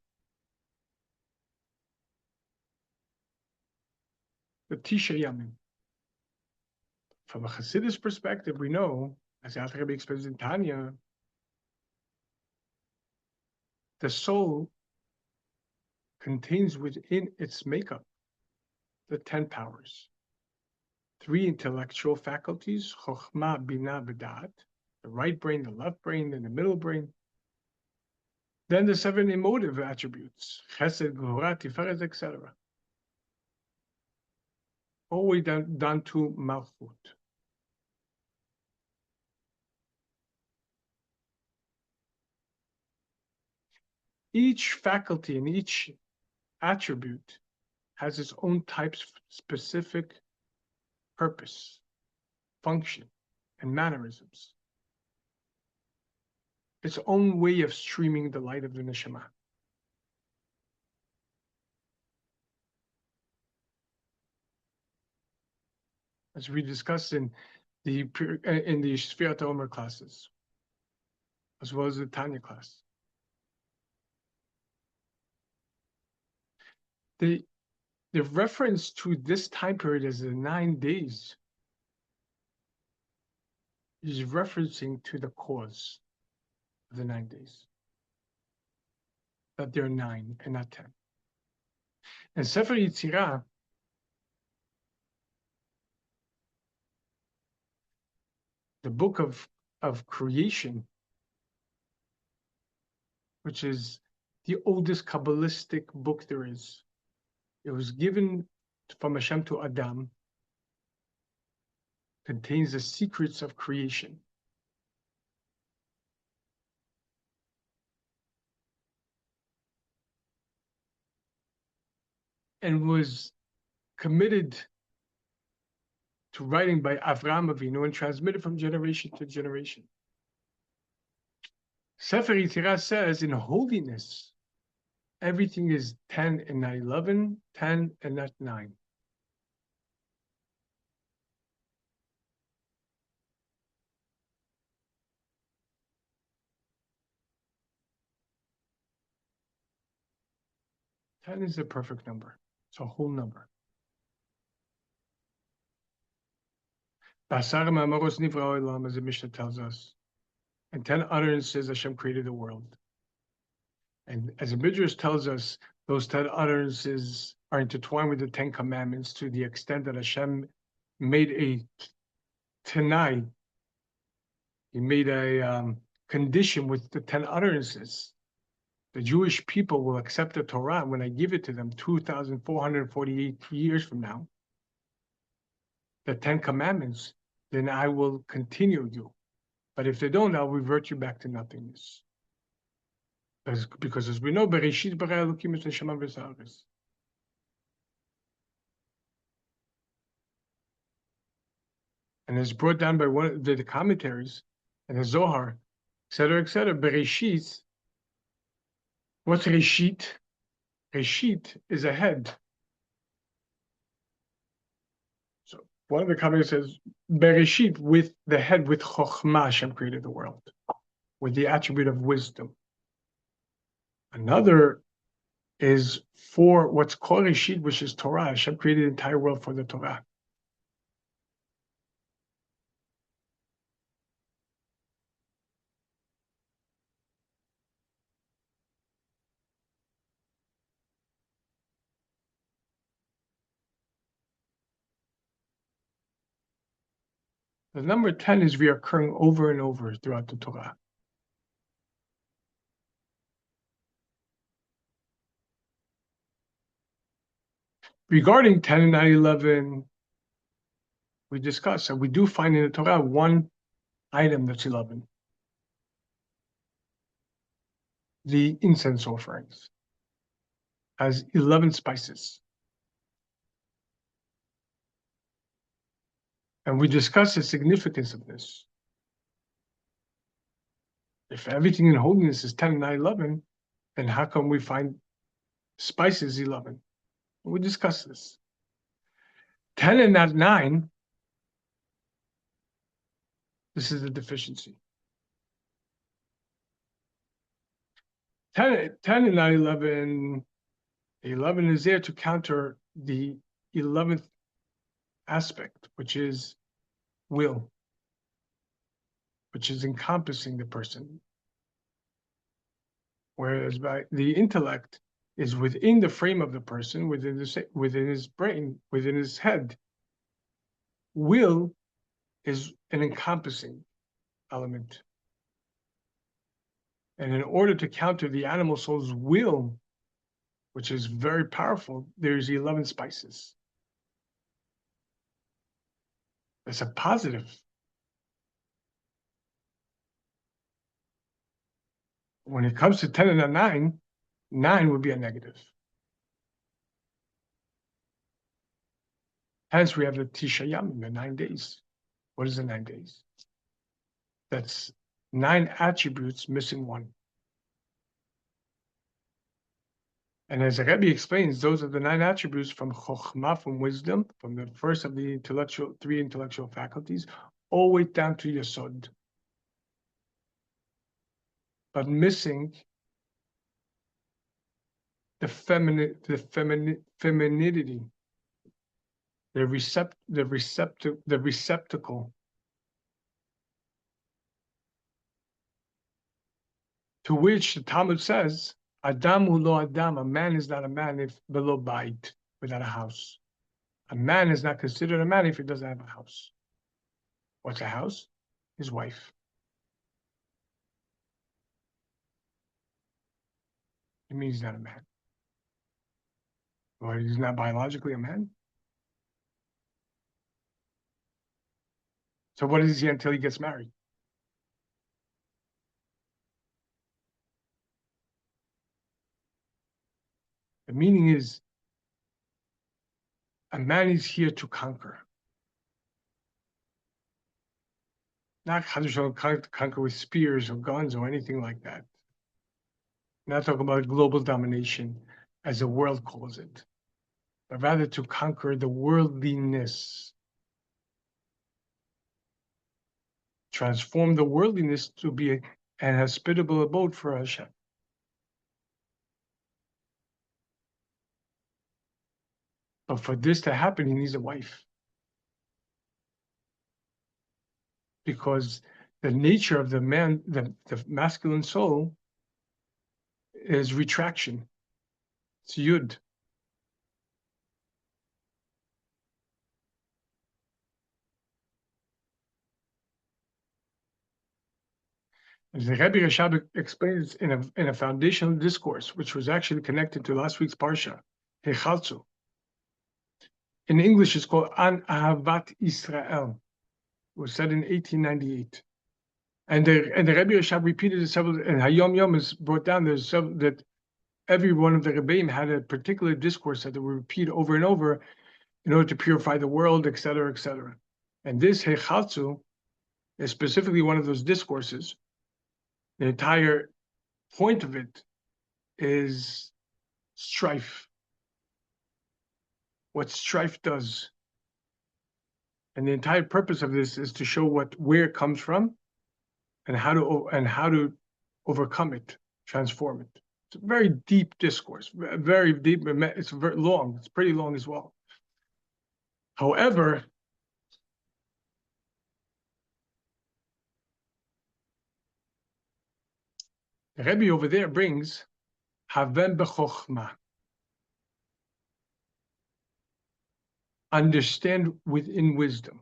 the Tisha Yamim? From a Hasidus perspective, we know, as Alter Rebbe explains in Tanya, the soul contains within its makeup the 10 powers. 3 intellectual faculties, Chokhmah, Binah, V'Dat, the right brain, the left brain, and the middle brain. Then the 7 emotive attributes, Chesed, Gvura, Tiferet, etc. All the way down to Malchut. Each faculty and each attribute has its own type-specific purpose, function, and mannerisms. Its own way of streaming the light of the neshama. As we discussed in the Sfirat Omer classes, as well as the Tanya class. The reference to this time period as the 9 days is referencing to the cause of the 9 days. That they're 9 and not 10. And Sefer Yitzirah, the book of creation, which is the oldest Kabbalistic book there is. It was given from Hashem to Adam, contains the secrets of creation. And was committed to writing by Avraham Avinu and transmitted from generation to generation. Sefer Yitzirah says in holiness, everything is 10 and not 11, 10 and not 9. Ten is the perfect number. It's a whole number. Basar ma'amaros nivra olam, as the Mishnah tells us. And 10 utterances Hashem created the world. And as the Midrash tells us, those 10 utterances are intertwined with the 10 commandments to the extent that Hashem made a Tanai. He made a condition with the 10 utterances. The Jewish people will accept the Torah when I give it to them 2,448 years from now. The 10 commandments, then I will continue you. But if they don't, I'll revert you back to nothingness. Because as we know, Bereshit bara Elokim es neshama v'sa'aretz. And it's brought down by one of the commentaries and the Zohar, etc., etc. Bereshit What's Reshit? Reshit is a head. So one of the comments says, Bereshit, with the head, with Chochmah, Hashem created the world, with the attribute of wisdom. Another is for what's called Reshit, which is Torah. Hashem created the entire world for the Torah. The number 10 is reoccurring over and over throughout the Torah. Regarding 10 and 9, 11, we discussed that we do find in the Torah one item that's 11. The incense offerings has 11 spices. And we discussed the significance of this. If everything in holiness is 10 and 9, 11, then how come we find spices 11? We discussed this. 10 and not 9, this is a deficiency. 10 and not 11, 11 is there to counter the 11th aspect, which is will, which is encompassing the person. Whereas by the intellect is within the frame of the person, within his brain, within his head. Will is an encompassing element. And in order to counter the animal soul's will, which is very powerful, there's 11 spices. That's a positive. When it comes to 10 and a 9, 9 would be a negative. Hence, we have the Tisha Yamim, the 9 days. What is the 9 days? That's 9 attributes missing one. And as the Rebbe explains, those are the 9 attributes from Chokhmah, from wisdom, from the first of the 3 intellectual faculties, all the way down to Yesod. But missing the femininity, the receptacle to which the Talmud says, Adam hu lo Adam, a man is not a man if below bait, without a house. A man is not considered a man if he doesn't have a house. What's a house? His wife. It means he's not a man. Or he's not biologically a man. So what is he until he gets married? The meaning is, a man is here to conquer. Not conquer with spears or guns or anything like that. Not talking about global domination as the world calls it, but rather to conquer the worldliness. Transform the worldliness to be an hospitable abode for Hashem. But for this to happen, he needs a wife. Because the nature of the man, the masculine soul, is retraction. It's yud. As the Rebbe Rashab explains in a foundational discourse, which was actually connected to last week's parsha, Hechalzu. In English, it's called An Ahavat Israel. It was said in 1898. And the Rebbe Rashab repeated it several, and Hayom Yom is brought down. There's several, that every one of the Rebbeim had a particular discourse that they would repeat over and over in order to purify the world, etc., etc. And this Hechalzu is specifically one of those discourses. The entire point of it is strife, what strife does. And the entire purpose of this is to show where it comes from and how to overcome it, transform it. It's a very deep discourse, very deep. It's very long. It's pretty long as well. However, the Rebbe over there brings Havem b'chochma. Understand within wisdom.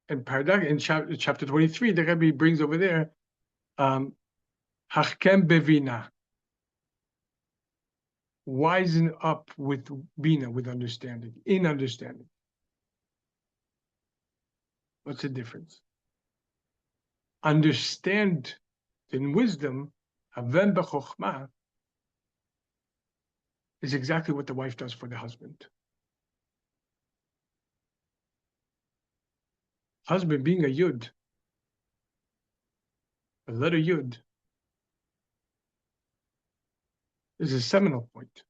And paradox in chapter 23, the Rebbe brings over there Hachkem bevina. Wisen up with bina, with understanding, in understanding. What's the difference? Understand in wisdom, Havem b'chochma, is exactly what the wife does for the husband. Husband being a yud, a letter yud, is a seminal point.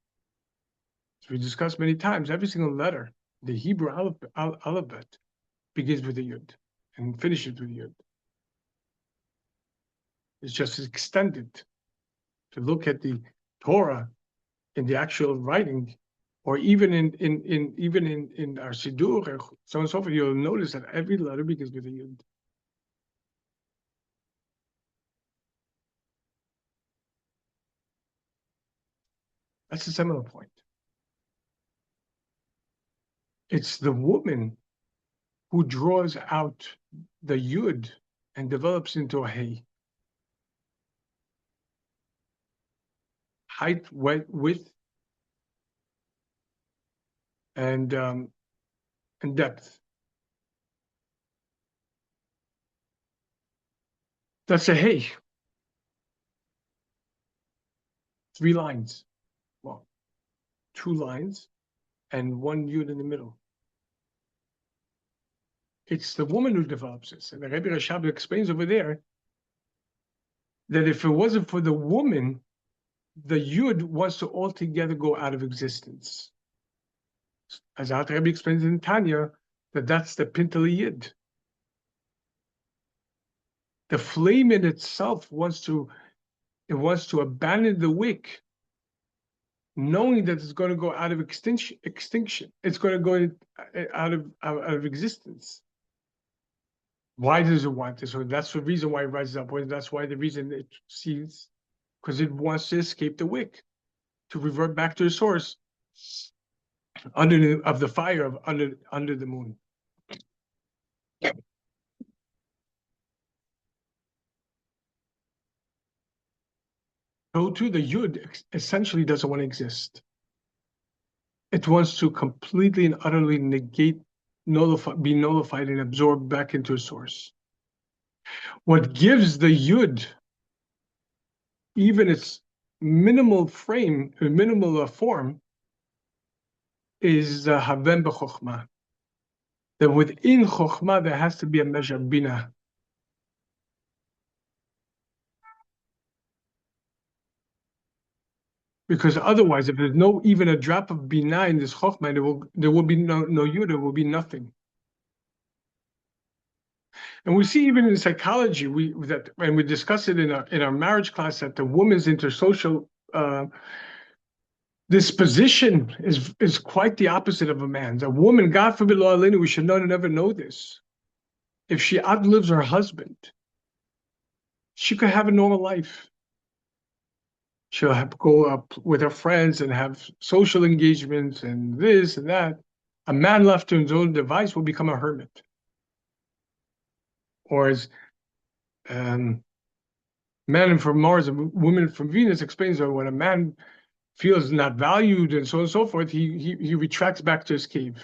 As we discussed many times, every single letter, the Hebrew alphabet, begins with a yud and finishes with a yud. It's just extended. To look at the Torah in the actual writing, or even in our Siddur, so on and so forth, you'll notice that every letter begins with a yud. That's the seminal point. It's the woman who draws out the yud and develops into a hey. Height, width, and depth. That's a hey. 3 lines. Well, 2 lines and 1 yud in the middle. It's the woman who develops this. And the Rebbe Rashab explains over there that if it wasn't for the woman, the yud wants to altogether go out of existence. As the Rebbe explains in Tanya, that's the Pintele Yid. The flame in itself wants to abandon the wick, knowing that it's going to go out of extinction. It's going to go out of existence. Why does it want this? So that's the reason why it rises up. That's why the reason it sees, because it wants to escape the wick, to revert back to the source of the fire of under the moon. So too, the yud essentially doesn't want to exist. It wants to completely and utterly negate, be nullified and absorbed back into a source. What gives the yud even its minimal frame, minimal form, is havem b'chokhmah. That within chokhmah there has to be a measure of bina. Because otherwise, if there's no even a drop of bina in this chokhmah, there will be no yud, there will be nothing. And we see even in psychology, we discuss it in our marriage class, that the woman's intersocial disposition is quite the opposite of a man's. A woman, God forbid, lo alenu, we should never know this. If she outlives her husband, she could have a normal life. She'll go up with her friends and have social engagements and this and that. A man left to his own device will become a hermit. Or as man from Mars and woman from Venus explains that when a man feels not valued and so on and so forth, he retracts back to his cave.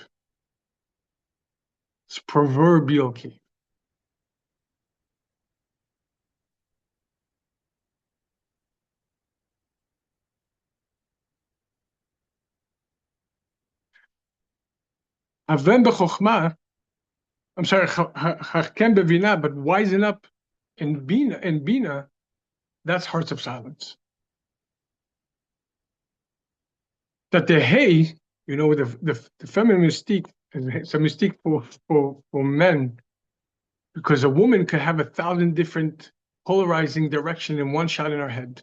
It's proverbial cave. Havem b'chokhmah, I'm sorry, Hachkem bevina, but wisen up in Bina, that's hearts of silence. that the hay, the feminine mystique, it's a mystique for men, because a woman could have 1,000 different polarizing direction in one shot in her head,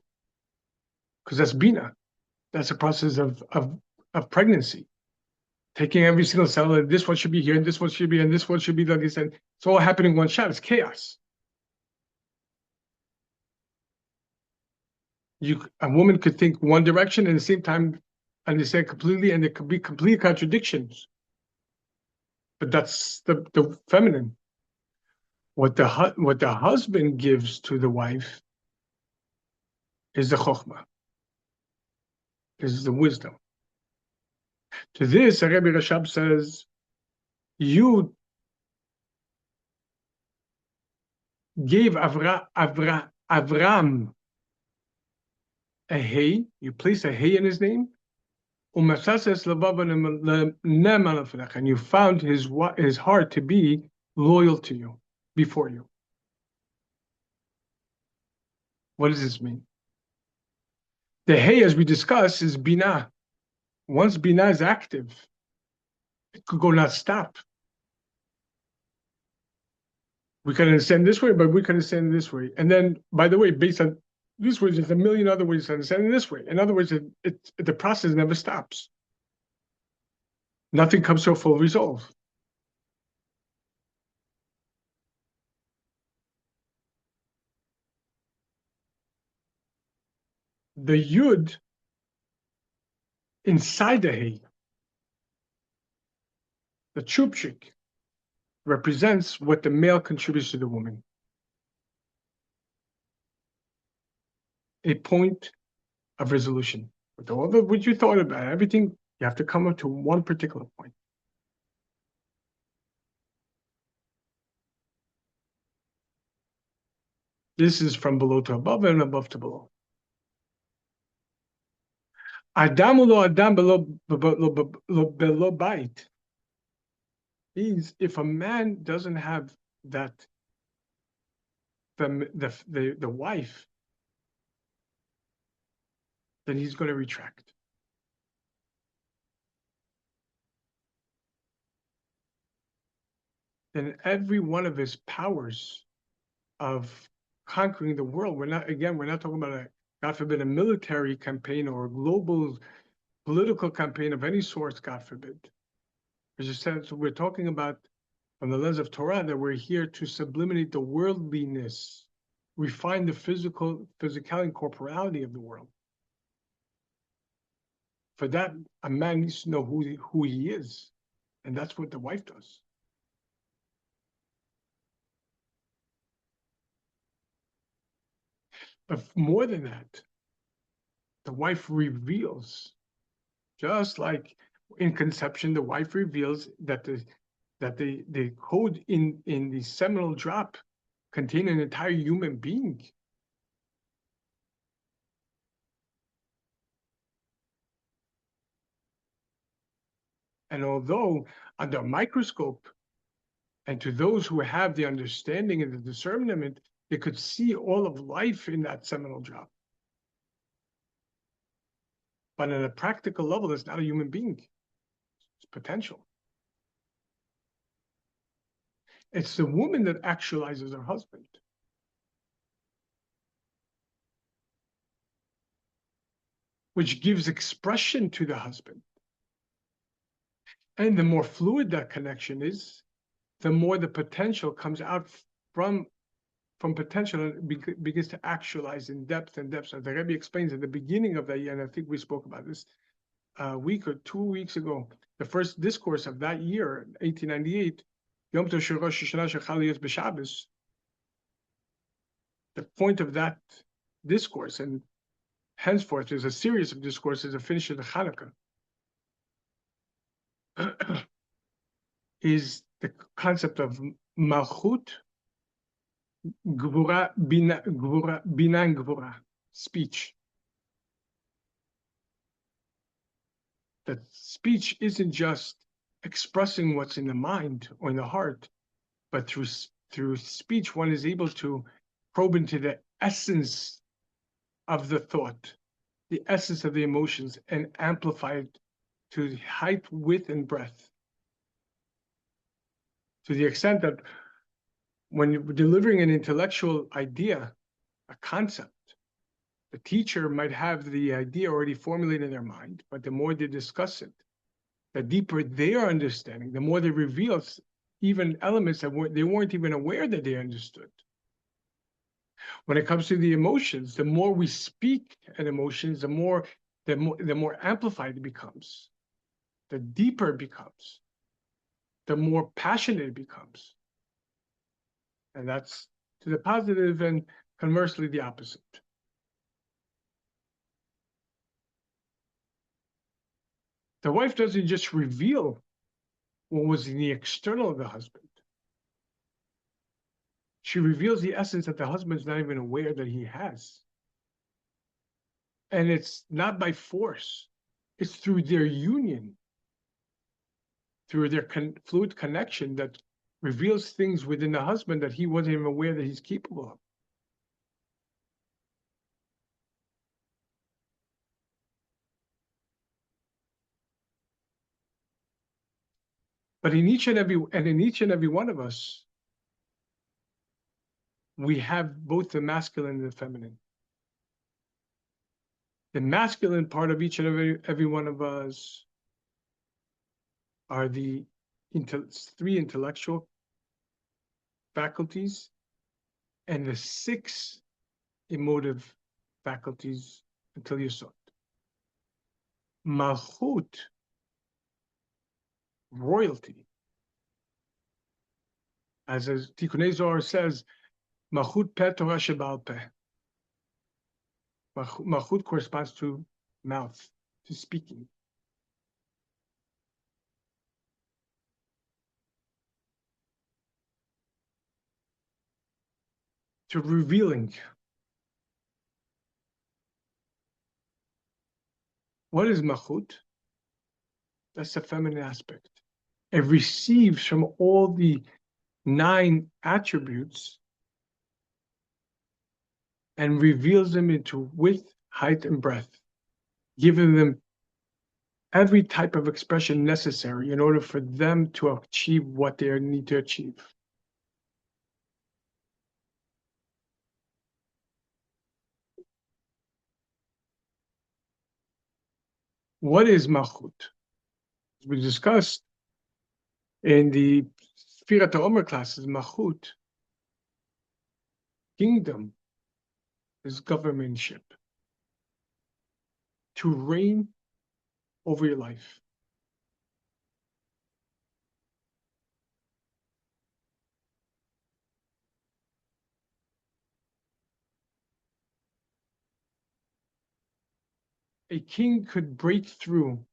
because that's bina. That's a process of pregnancy. Taking every single cell, and this one should be here, and this one should be, and this one should be like this, and it's all happening in one shot. It's chaos. A woman could think one direction and at the same time understand completely, and there could be complete contradictions. But that's the feminine. What the husband gives to the wife is the chokhmah, is the wisdom. To this, Rebbe Rashab says, you gave Avram a hay, you place a hay in his name, and you found his heart to be loyal to you, before you. What does this mean? The hay, as we discussed, is binah. Once binah is active, it could go not stop. We can understand this way, but we can understand this way. And then, by the way, based on this way, there's a million other ways to understand it this way. In other words, the process never stops. Nothing comes to a full resolve. The yud inside the hay, the chupchik, represents what the male contributes to the woman. A point of resolution. With all of what you thought about, everything, you have to come up to one particular point. This is from below to above and above to below. Adam lo adam below bite means if a man doesn't have that, the wife, then he's going to retract. Then every one of his powers of conquering the world, we're not talking about God forbid, a military campaign or a global political campaign of any sort, God forbid. As you said, so we're talking about, from the lens of Torah, that we're here to sublimate the worldliness, refine the physicality and corporality of the world. For that, a man needs to know who he is, and that's what the wife does. But more than that, the wife reveals, just like in conception, the wife reveals that the code in the seminal drop contain an entire human being. And although under a microscope, and to those who have the understanding and the discernment, they could see all of life in that seminal drop. But at a practical level, it's not a human being. It's potential. It's the woman that actualizes her husband. Which gives expression to the husband. And the more fluid that connection is, the more the potential comes out from potential and begins to actualize in depth and depth. So the Rebbe explains at the beginning of that year, and I think we spoke about this a week or 2 weeks ago, the first discourse of that year, 1898, Yom Tov Shel Rosh Hashanah Shechal Yos B'Shabbos. The point of that discourse, and henceforth there's a series of discourses that finish in the Hanukkah, is the concept of Malchut, Gvura, Bina, and Gvura, speech. That speech isn't just expressing what's in the mind or in the heart, but through speech, one is able to probe into the essence of the thought, the essence of the emotions and amplify it to height, width, and breadth. To the extent that when you're delivering an intellectual idea, a concept, the teacher might have the idea already formulated in their mind, but the more they discuss it, the deeper their understanding, the more they reveal even elements that they weren't even aware that they understood. When it comes to the emotions, the more we speak an emotions, the more amplified it becomes, the deeper it becomes, the more passionate it becomes. And that's to the positive, and conversely the opposite. The wife doesn't just reveal what was in the external of the husband. She reveals the essence that the husband's not even aware that he has. And it's not by force. It's through their union, through their fluid connection that reveals things within the husband that he wasn't even aware that he's capable of. But in each and every one of us, we have both the masculine and the feminine. The masculine part of each and every one of us are the three intellectual faculties and the 6 emotive faculties until Yesod. Malchut, royalty, as Tikkunei Zohar says, Malchut peh Torah sheba'al peh. Malchut corresponds to mouth, to speaking. To revealing. What is Malchut? That's the feminine aspect. It receives from all the 9 attributes and reveals them into width, height, and breadth, giving them every type of expression necessary in order for them to achieve what they need to achieve. What is Malchut? As we discussed in the Sfirat HaOmer classes, Malchut, kingdom, is governmentship. To reign over your life. A king could break through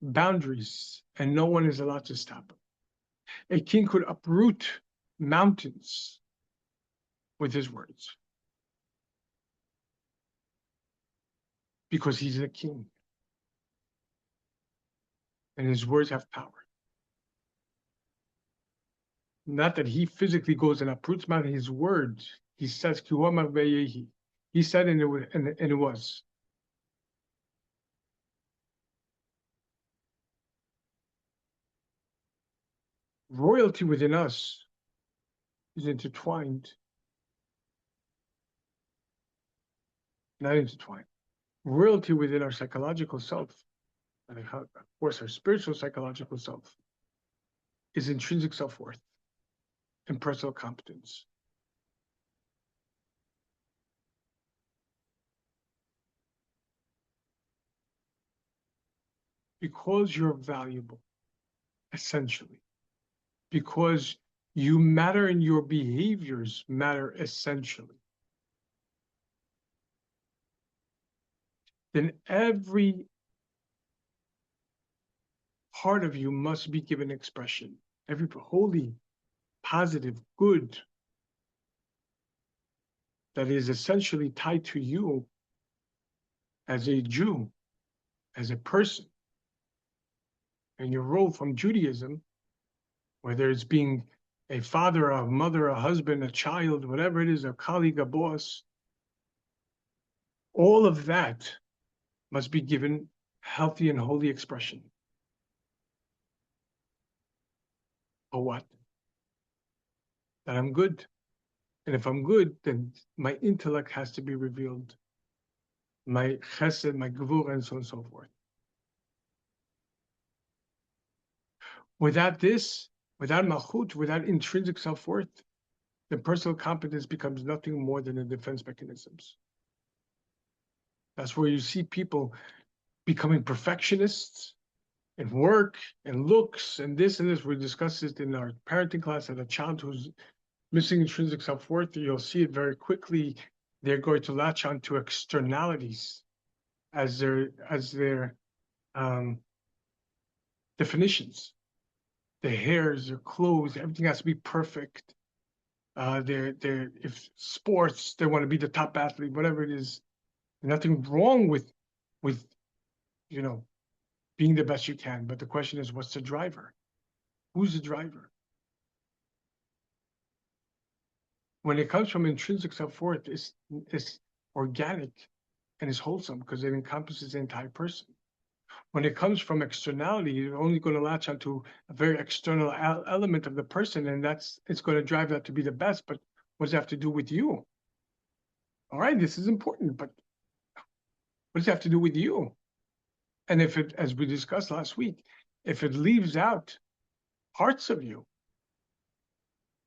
boundaries and no one is allowed to stop him. A king could uproot mountains with his words because he's a king and his words have power. Not that he physically goes and uproots mountains, his words, he says, he said and it was. Royalty within us is intertwined, not intertwined. Royalty within our psychological self, and of course our spiritual psychological self, is intrinsic self-worth and personal competence. Because you're valuable, essentially. Because you matter and your behaviors matter essentially. Then every part of you must be given expression. Every holy, positive, good, that is essentially tied to you as a Jew, as a person, and your role from Judaism, whether it's being a father, a mother, a husband, a child, whatever it is, a colleague, a boss, all of that must be given healthy and holy expression. For what? That I'm good. And if I'm good, then my intellect has to be revealed. My chesed, my gevurah, and so on and so forth. Without this, without malchut, without intrinsic self-worth, then personal competence becomes nothing more than a defense mechanisms. That's where you see people becoming perfectionists in work and looks and this and this. We discussed it in our parenting class, that a child who's missing intrinsic self-worth, you'll see it very quickly. They're going to latch on to externalities as their definitions. Their hairs, their clothes, everything has to be perfect. If sports, they want to be the top athlete, whatever it is. Nothing wrong with you know being the best you can, but the question is, what's the driver? Who's the driver? When it comes from intrinsic self-worth, it's organic and is wholesome because it encompasses the entire person. When it comes from externality, you're only going to latch onto a very external element of the person, and it's going to drive that to be the best. But what does it have to do with you? All right, this is important, but what does it have to do with you? And if it, as we discussed last week, if it leaves out parts of you,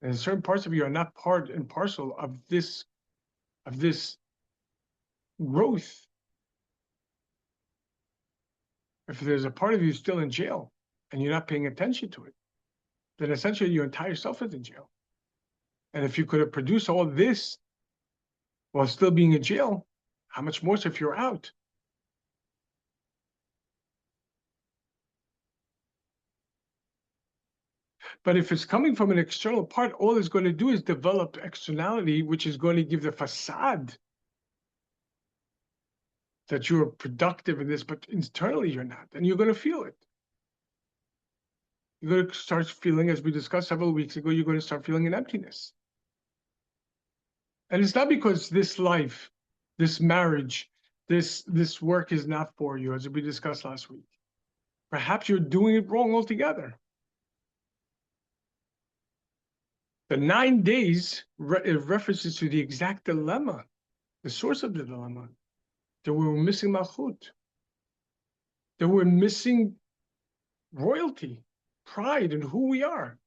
and certain parts of you are not part and parcel of this growth, if there's a part of you still in jail and you're not paying attention to it, then essentially your entire self is in jail. And if you could have produced all this while still being in jail, how much more so if you're out? But if it's coming from an external part, all it's going to do is develop externality, which is going to give the facade that you're productive in this, but internally you're not, and you're going to feel it. You're going to start feeling, as we discussed several weeks ago, you're going to start feeling an emptiness. And it's not because this life, this marriage, this work is not for you, as we discussed last week. Perhaps you're doing it wrong altogether. The 9 days references to the exact dilemma, the source of the dilemma, that we were missing malchut, that we're missing royalty, pride in who we are.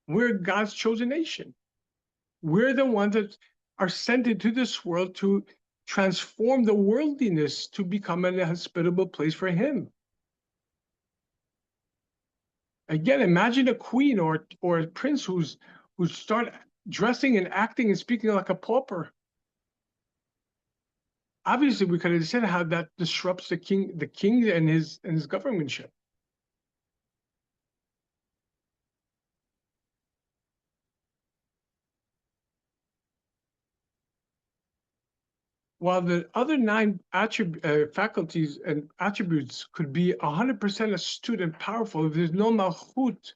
We're God's chosen nation. We're the ones that are sent into this world to transform the worldliness to become a hospitable place for Him. Again, imagine a queen or a prince who start dressing and acting and speaking like a pauper. Obviously, we could understand how that disrupts the king and his governmentship. While the other 9 faculties and attributes could be 100% astute and powerful, if there's no malchut,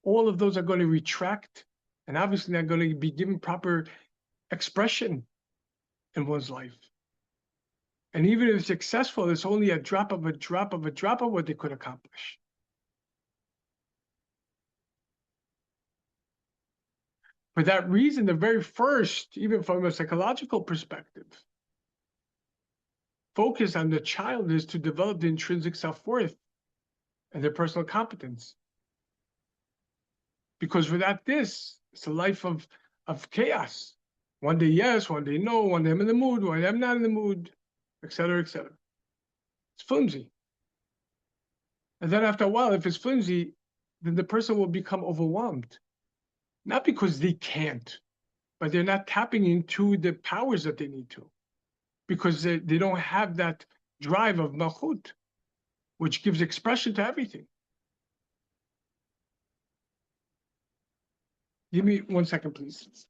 all of those are going to retract, and obviously not going to be given proper expression in one's life. And even if it's successful, it's only a drop of what they could accomplish. For that reason, the very first, even from a psychological perspective, focus on the child is to develop the intrinsic self-worth and their personal competence. Because without this, it's a life of chaos. One day yes, one day no, one day I'm in the mood, one day I'm not in the mood, etc., etc. It's flimsy. And then after a while, if it's flimsy, then the person will become overwhelmed. Not because they can't, but they're not tapping into the powers that they need to. Because they don't have that drive of malchut, which gives expression to everything. Give me 1 second, please.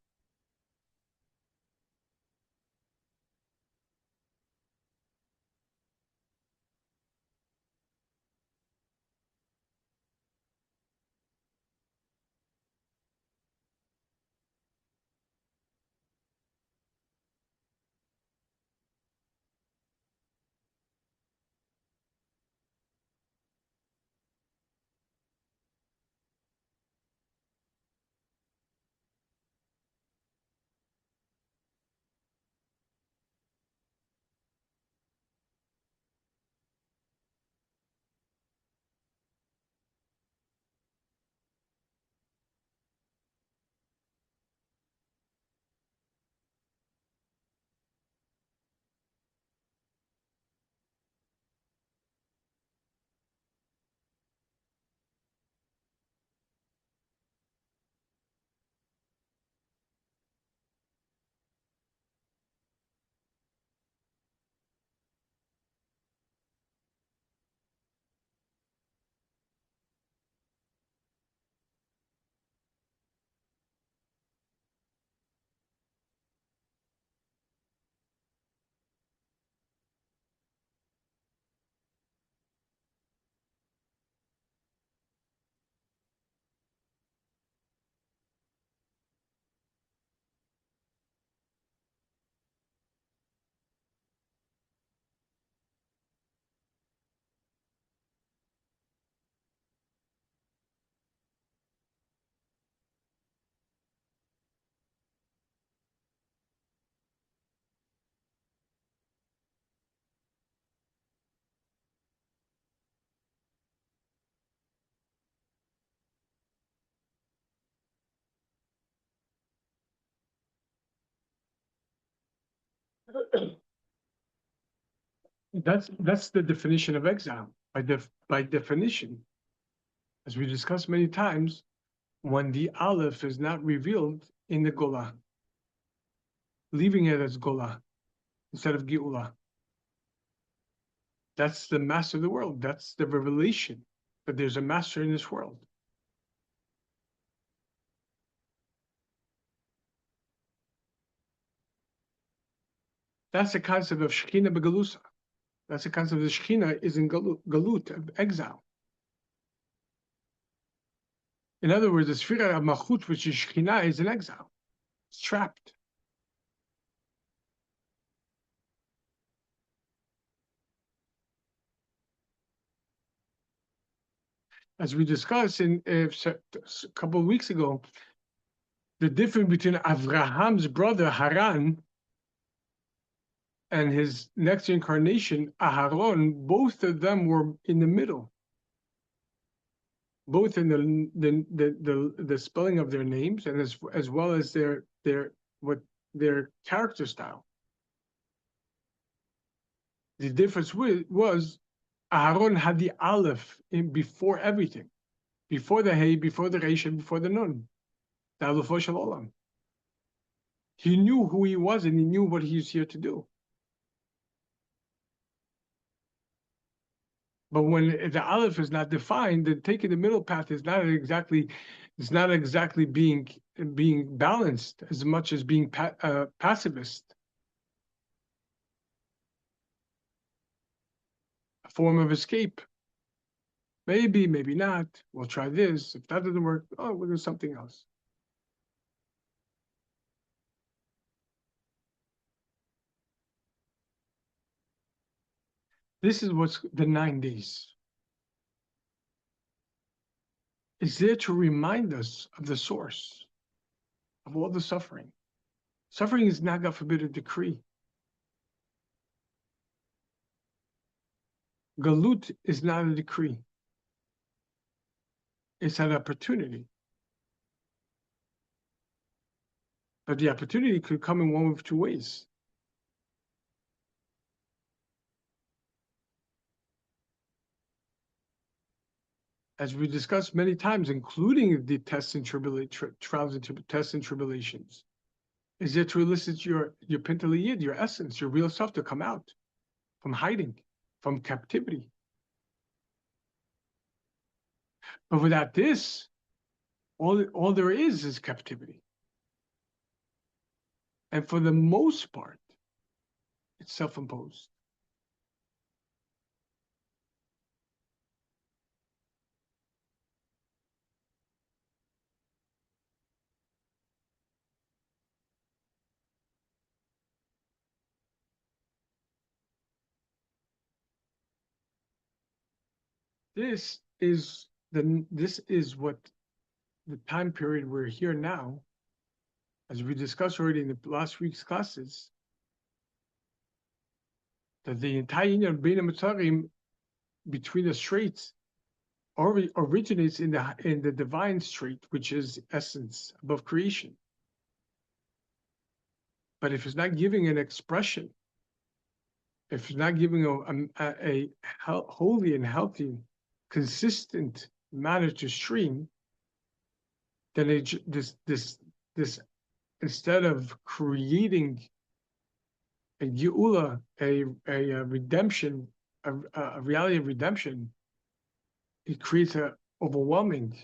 That's the definition of exile. By definition, as we discussed many times, when the Aleph is not revealed in the Gola, leaving it as Gola instead of Geula. That's the master of the world. That's the revelation that there's a master in this world. That's the concept of Shekhinah Begalusa. That's the concept of Shekhinah is in Galut, of exile. In other words, the Sfira of Malchut, which is Shekhinah, is in exile. It's trapped. As we discussed in a couple of weeks ago, the difference between Avraham's brother Haran and his next incarnation, Aharon, both of them were in the middle, both in the spelling of their names and as well as their character style. The difference was Aharon had the Aleph in before everything, before the Hey, before the Reish, and before the Nun, the Aleph Shel Olam. He knew who he was and he knew what he was here to do. But when the Aleph is not defined, then taking the middle path is not exactly being balanced as much as being pacifist, a form of escape. Maybe, maybe not. We'll try this. If that doesn't work, oh, we'll do something else. This is what's the 9 days. Is there to remind us of the source of all the suffering. Suffering is not, God forbid, a decree. Galut is not a decree. It's an opportunity. But the opportunity could come in one of two ways. As we discussed many times, including the tests and trials and tests and tribulations, is there to elicit your Pintele Yid, your essence, your real self to come out from hiding, from captivity. But without this, all there is captivity. And for the most part, it's self-imposed. This is what the time period we're here now, as we discussed already in the last week's classes, that the entire union of Bein HaMetzarim between the straits originates in the divine strait, which is essence above creation. But if it's not giving an expression, if it's not giving a holy and healthy, consistent manner to stream, then this instead of creating a geula, a redemption, a reality of redemption, it creates a overwhelming.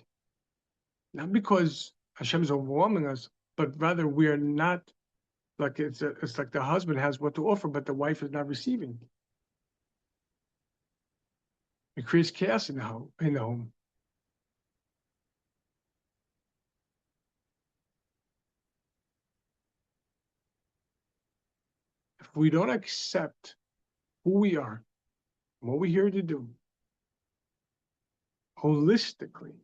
Not because Hashem is overwhelming us, but rather we are not like it's like the husband has what to offer, but the wife is not receiving. It creates chaos in the home. If we don't accept who we are, what we're here to do, holistically,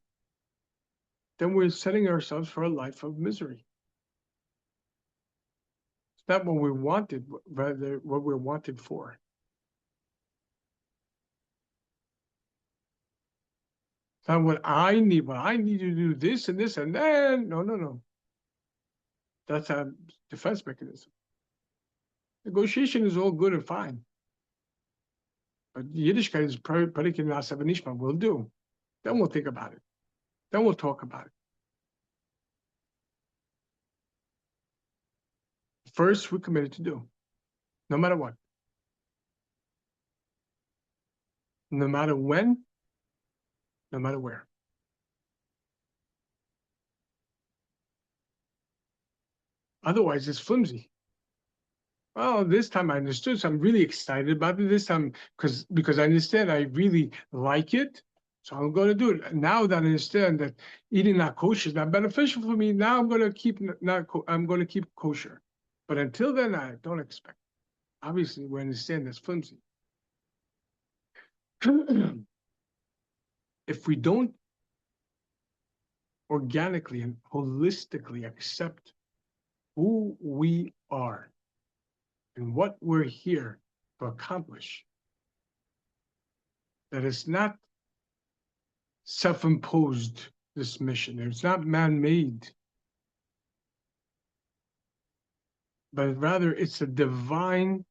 then we're setting ourselves for a life of misery. It's not what we wanted, rather what we're wanted for. It's not what I need. Well, I need to do this and this and then. No. That's a defense mechanism. Negotiation is all good and fine, but Yiddishkeit is predicated on Asav Nishma. We'll do. Then we'll think about it. Then we'll talk about it. First, we're committed to do, no matter what. No matter when, no matter where. Otherwise, it's flimsy. Well, this time I understood, so I'm really excited about it this time because I understand I really like it, so I'm going to do it. Now that I understand that eating not kosher is not beneficial for me, now I'm going to keep I'm going to keep kosher. But until then, I don't expect. Obviously, we understand that's flimsy. If we don't organically and holistically accept who we are and what we're here to accomplish, that it's not self-imposed, this mission. It's not man-made, but rather it's a divine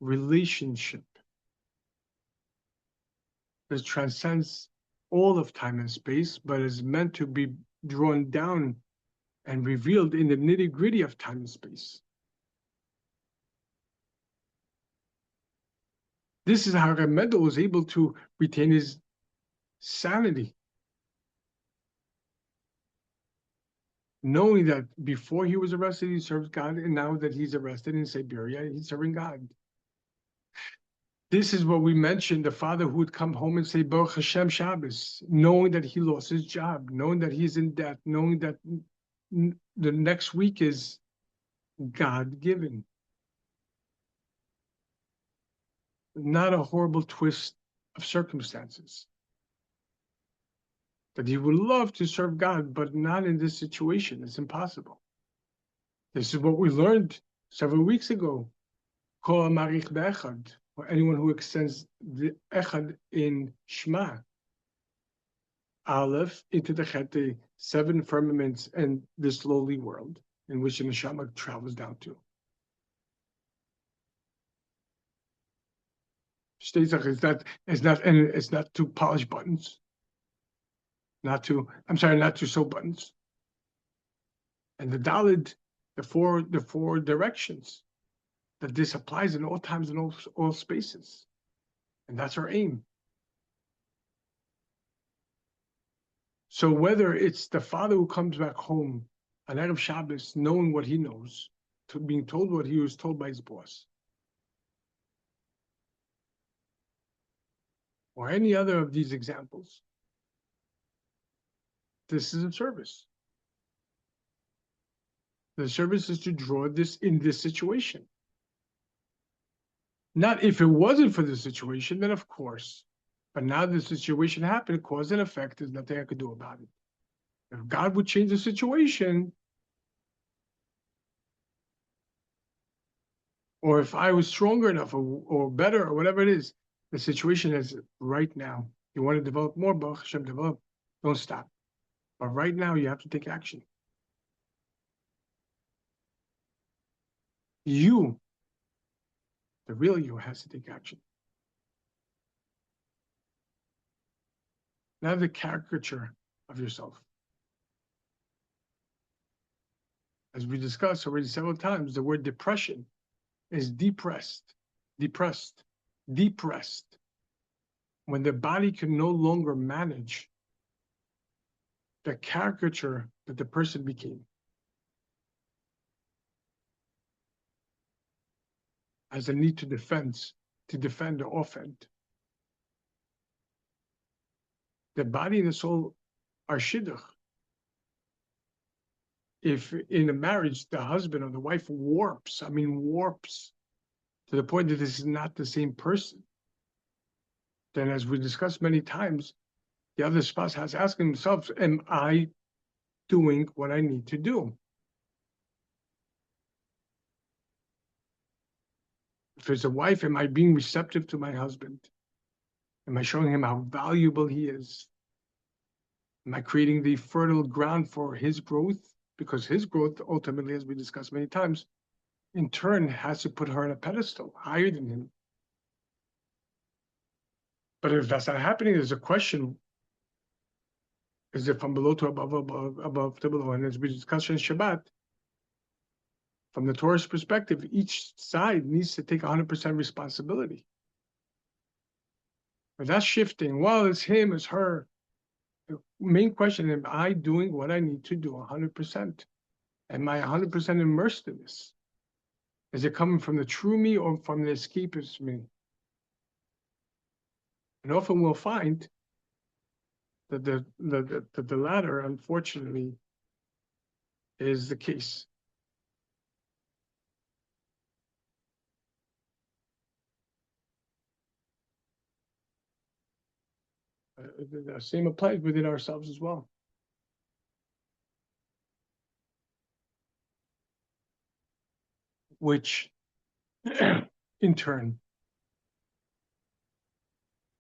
relationship that transcends all of time and space, but is meant to be drawn down and revealed in the nitty-gritty of time and space. This is how Mendel was able to retain his sanity, knowing that before he was arrested, he served God, and now that he's arrested in Siberia, he's serving God. This is what we mentioned, the father who would come home and say, Baruch Hashem Shabbos, knowing that he lost his job, knowing that he's in debt, knowing that the next week is God-given. Not a horrible twist of circumstances. That he would love to serve God, but not in this situation. It's impossible. This is what we learned several weeks ago. Kol Marich Be'echad, or anyone who extends the Echad in Shema. Aleph into the Chet, 7 firmaments and this lowly world in which the neshama travels down to. It's not to polish buttons, not to sew buttons. And the Dalid, the four directions, that this applies in all times and all spaces. And that's our aim. So whether it's the father who comes back home on Erev Shabbos, knowing what he knows, being told what he was told by his boss, or any other of these examples, this is a service. The service is to draw this in this situation. Not if it wasn't for the situation, then of course. But now the situation happened, cause and effect, there's nothing I could do about it. If God would change the situation, or if I was stronger enough or better or whatever it is, the situation is right now. You want to develop more, Baruch Hashem, develop. Don't stop. But right now, you have to take action. You, the real you, has to take action. Not the caricature of yourself. As we discussed already several times, the word depression is depressed. When the body can no longer manage the caricature that the person became. As a need to defend or offend. The body and the soul are shidduch. If in a marriage, the husband or the wife warps to the point that this is not the same person, then as we discussed many times, the other spouse has to ask themselves, am I doing what I need to do? If it's a wife, am I being receptive to my husband? Am I showing him how valuable he is? Am I creating the fertile ground for his growth? because his growth ultimately, as we discussed many times, in turn has to put her on a pedestal higher than him. But if that's not happening, there's a question: is it from below to above to below? And as we discussed in Shabbat, from the Torah's perspective, each side needs to take 100% responsibility. But that's shifting. Well, it's him, it's her. The main question: am I doing what I need to do 100%? Am I 100% immersed in this? Is it coming from the true me or from the escapist me? And often we'll find that the latter, unfortunately, is the case. The same applies within ourselves as well. Which, in turn,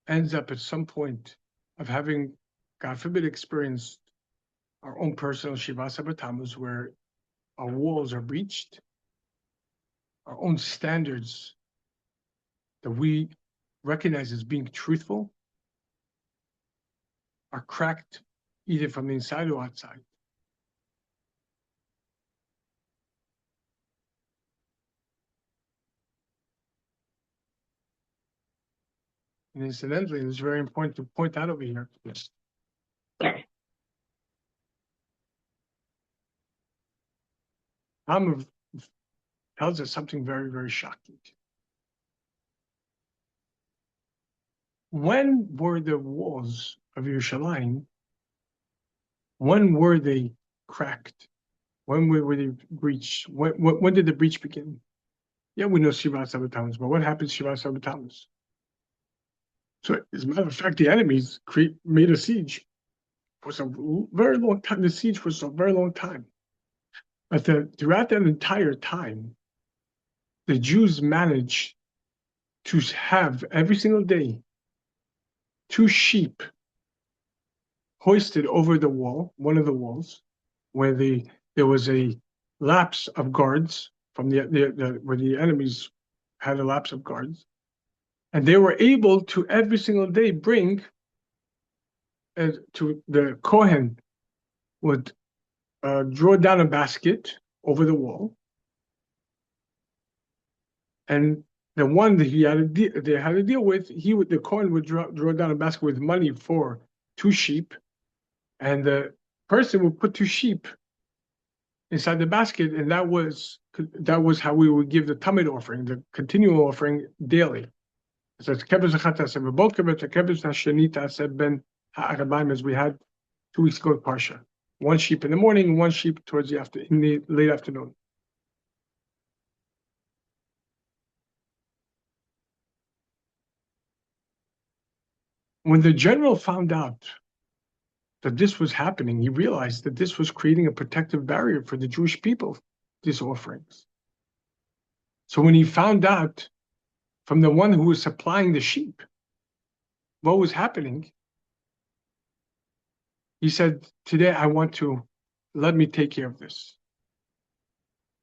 ends up at some point of having, God forbid, experienced our own personal Shiva Tammuz, where our walls are breached, our own standards that we recognize as being truthful are cracked either from the inside or outside. And incidentally, it's very important to point out over here. Yes. Tammuz tells us something very, very shocking. When were the walls of Yerushalayim, when were they cracked? When were they breached? When did the breach begin? Yeah, we know Shiva Tammuz, but what happens Shiva Tammuz? So, as a matter of fact, the enemies made a siege for some very long time. The siege was a very long time. But throughout that entire time, the Jews managed to have every single day 2 sheep hoisted over the wall, one of the walls, where there was a lapse of guards from where the enemies had a lapse of guards, and they were able to every single day bring to the Kohen would draw down a basket over the wall, and the one that they had to deal with, the Kohen would draw down a basket with money for 2 sheep, and the person would put 2 sheep inside the basket, and that was how we would give the Tamid offering, the continual offering daily. So it's as we had 2 weeks ago with Parsha. 1 sheep in the morning, 1 sheep towards in the late afternoon. When the general found out that this was happening, he realized that this was creating a protective barrier for the Jewish people, these offerings. So when he found out from the one who was supplying the sheep what was happening, he said, today let me take care of this.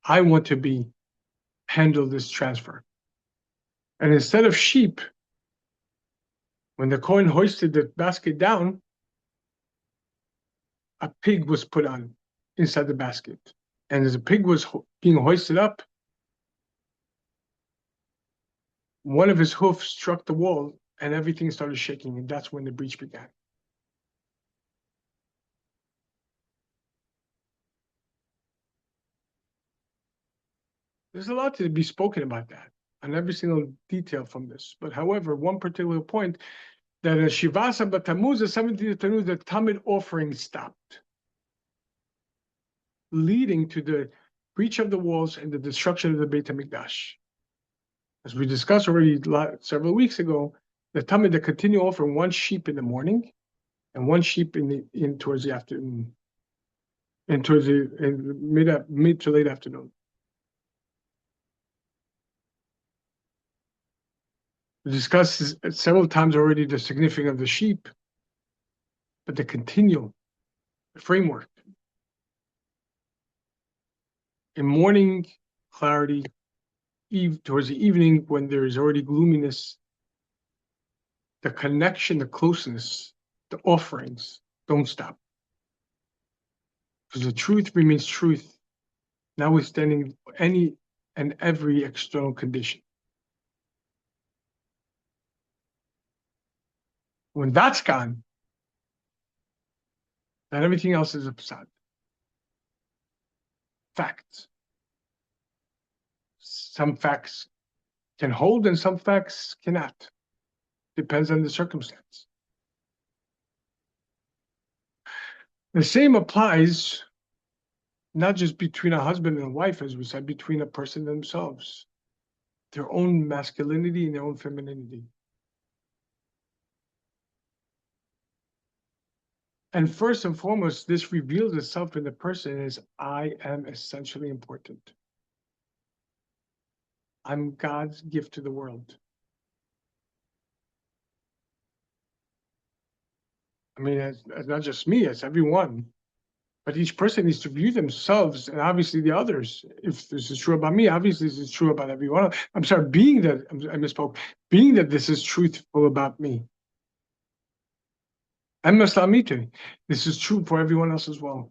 I want to handle this transfer. And instead of sheep, when the Kohen hoisted the basket down, a pig was put on inside the basket. And as the pig was being hoisted up, one of his hoofs struck the wall and everything started shaking. And that's when the breach began. There's a lot to be spoken about that on every single detail from this. But however, one particular point, that a Shivasa Tammuz, the 17th Tammuz, the Tamid offering stopped, leading to the breach of the walls and the destruction of the Beit HaMikdash. As we discussed already several weeks ago, the Tamid, the continual offering 1 sheep in the morning and 1 sheep towards the afternoon, and towards the mid to late afternoon. We discussed several times already the significance of the sheep, but the continual framework In morning clarity, towards the evening, when there is already gloominess, the connection, the closeness, the offerings don't stop. Because the truth remains truth, notwithstanding any and every external condition. When that's gone, then everything else is a facade. Facts. Some facts can hold and some facts cannot. Depends on the circumstance. The same applies not just between a husband and a wife, as we said, between a person themselves, their own masculinity and their own femininity. And first and foremost, this reveals itself in the person as I am essentially important. I'm God's gift to the world. I mean, it's not just me, it's everyone. But each person needs to view themselves and obviously the others. If this is true about me, obviously this is true about everyone else. I'm sorry, I misspoke, being that this is truthful about me. I'm Maslamite. This is true for everyone else as well.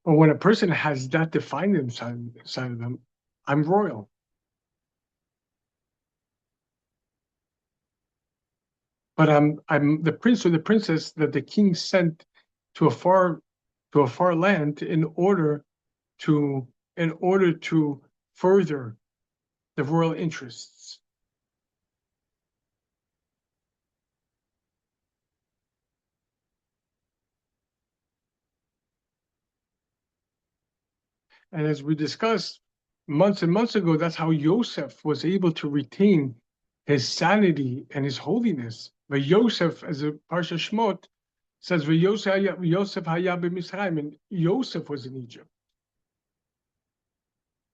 But when a person has that defined inside of them, I'm royal. But I'm the prince or the princess that the king sent to a far land in order to further the royal interests. And as we discussed months and months ago, that's how Yosef was able to retain his sanity and his holiness. But Yosef, as a Parsha Shmot says, Yosef haya b'Misraim, and Yosef was in Egypt.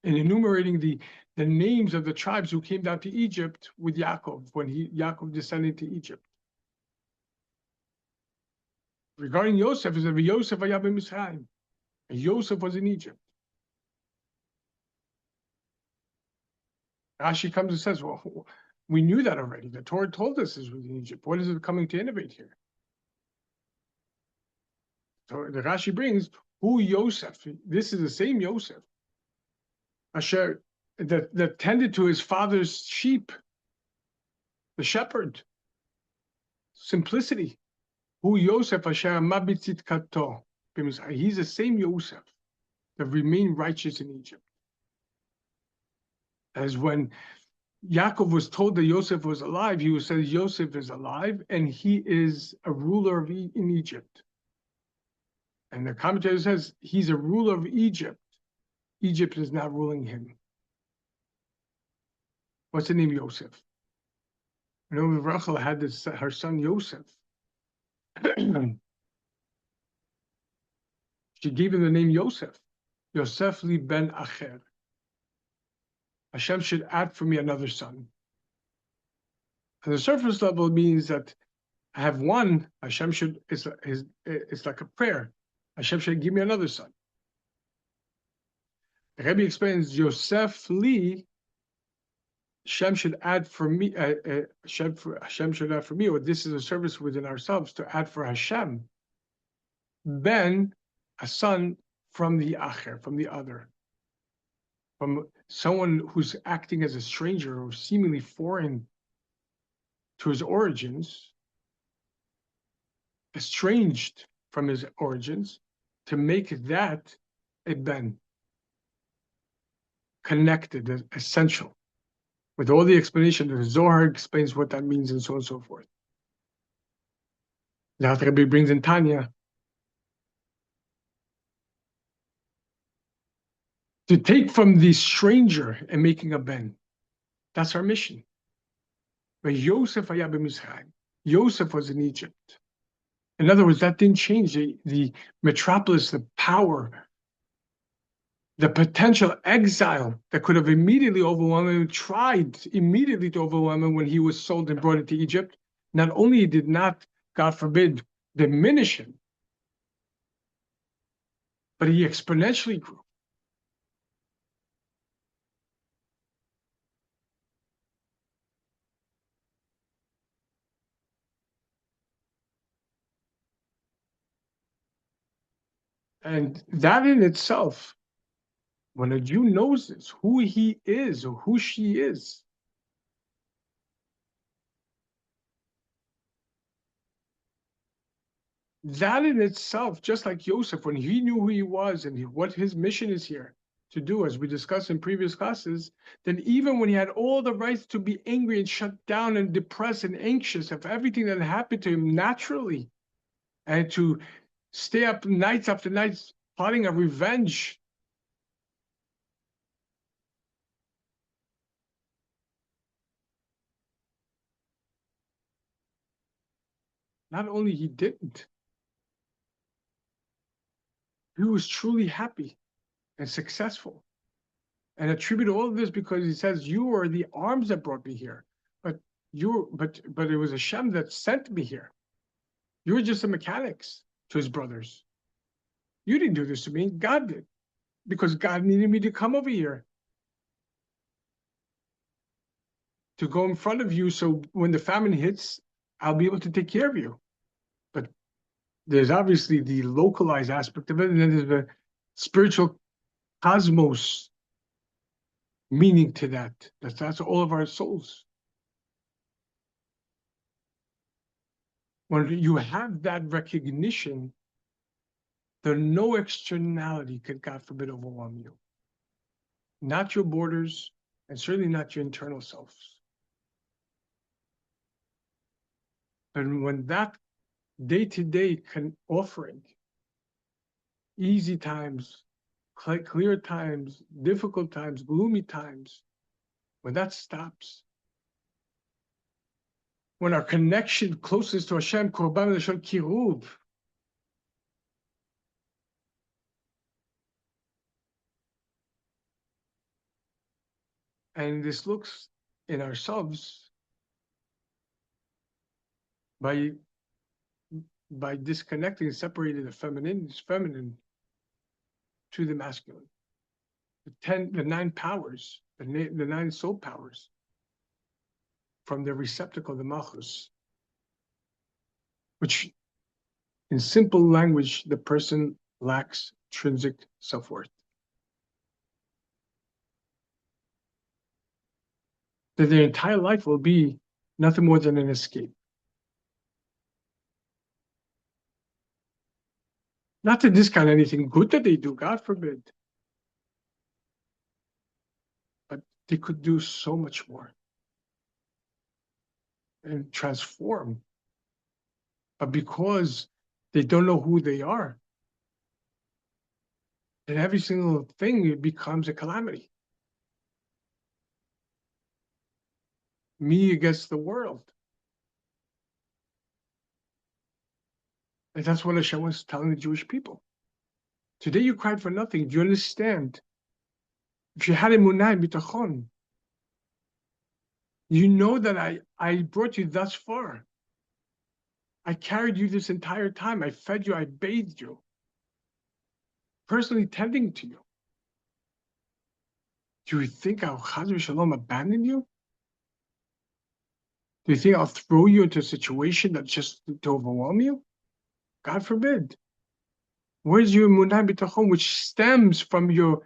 And enumerating the names of the tribes who came down to Egypt with Yaakov, when Yaakov descended to Egypt. Regarding Yosef, it says, Yosef haya b'Misraim. And Yosef was in Egypt. Rashi comes and says, well, we knew that already. The Torah told us this was in Egypt. What is it coming to innovate here? So the Rashi brings, who Yosef? This is the same Yosef. Asher, that tended to his father's sheep, the shepherd. Simplicity. Who Yosef Asher mabitzit kato. He's the same Yosef that remained righteous in Egypt. As when Yaakov was told that Yosef was alive, he was said Yosef is alive and he is a ruler in Egypt. And the commentary says he's a ruler of Egypt. Egypt is not ruling him. What's the name Yosef? You know, Rachel had her son Yosef. She gave him the name Yosef. Yosef li ben Acher. Hashem should add for me another son. On the surface level, it means that I have one. Hashem should, it's like a prayer. Hashem should give me another son. The Rebbe explains, Yosef li, Hashem should add for me, Hashem should add for me, or this is a service within ourselves to add for Hashem, ben, a son from the Acher, from the other. From someone who's acting as a stranger or seemingly foreign to his origins, estranged from his origins, to make that a ben, connected, essential. With all the explanation, the Zohar explains what that means and so on and so forth. The Alter Rebbe brings in Tanya, to take from the stranger and making a ben. That's our mission. But Yosef haya b'Misraim. Yosef was in Egypt. In other words, that didn't change the metropolis, the power, the potential exile that could have immediately overwhelmed him, tried immediately to overwhelm him when he was sold and brought into Egypt, not only did not, God forbid, diminish him, but he exponentially grew. And that in itself, when a Jew knows this, who he is or who she is, that in itself, just like Joseph, when he knew who he was and what his mission is here to do, as we discussed in previous classes, then even when he had all the rights to be angry and shut down and depressed and anxious of everything that happened to him naturally, and to stay up nights after nights plotting a revenge, not only he didn't, he was truly happy and successful, and attributed all of this because he says, "You are the arms that brought me here, but but it was Hashem that sent me here. You were just the mechanics," to his brothers. "You didn't do this to me. God did, because God needed me to come over here to go in front of you, so when the famine hits, I'll be able to take care of you." But there's obviously the localized aspect of it, and then there's the spiritual cosmos meaning to that. That's all of our souls. When you have that recognition, then no externality could, God forbid, overwhelm you. Not your borders, and certainly not your internal selves. And when that day-to-day offering, easy times, clear times, difficult times, gloomy times, when that stops, when our connection closest to Hashem, Korban Lashon Kiruv, and this looks in ourselves by disconnecting and separating the feminine to the masculine. The 9 powers, the 9 soul powers, from the receptacle, the malchus, which in simple language, the person lacks intrinsic self-worth. That their entire life will be nothing more than an escape. Not to discount anything good that they do, God forbid. But they could do so much more and transform. But because they don't know who they are, then every single thing, it becomes a calamity. Me against the world. And that's what Hashem was telling the Jewish people. Today you cried for nothing. Do you understand? If you had emunah and bitachon, you know that I brought you thus far. I carried you this entire time. I fed you, I bathed you, personally tending to you. Do you think I'll Chaz v'Shalom abandon you? Do you think I'll throw you into a situation that's just to overwhelm you? God forbid. Where's your emunah bitachon, which stems from your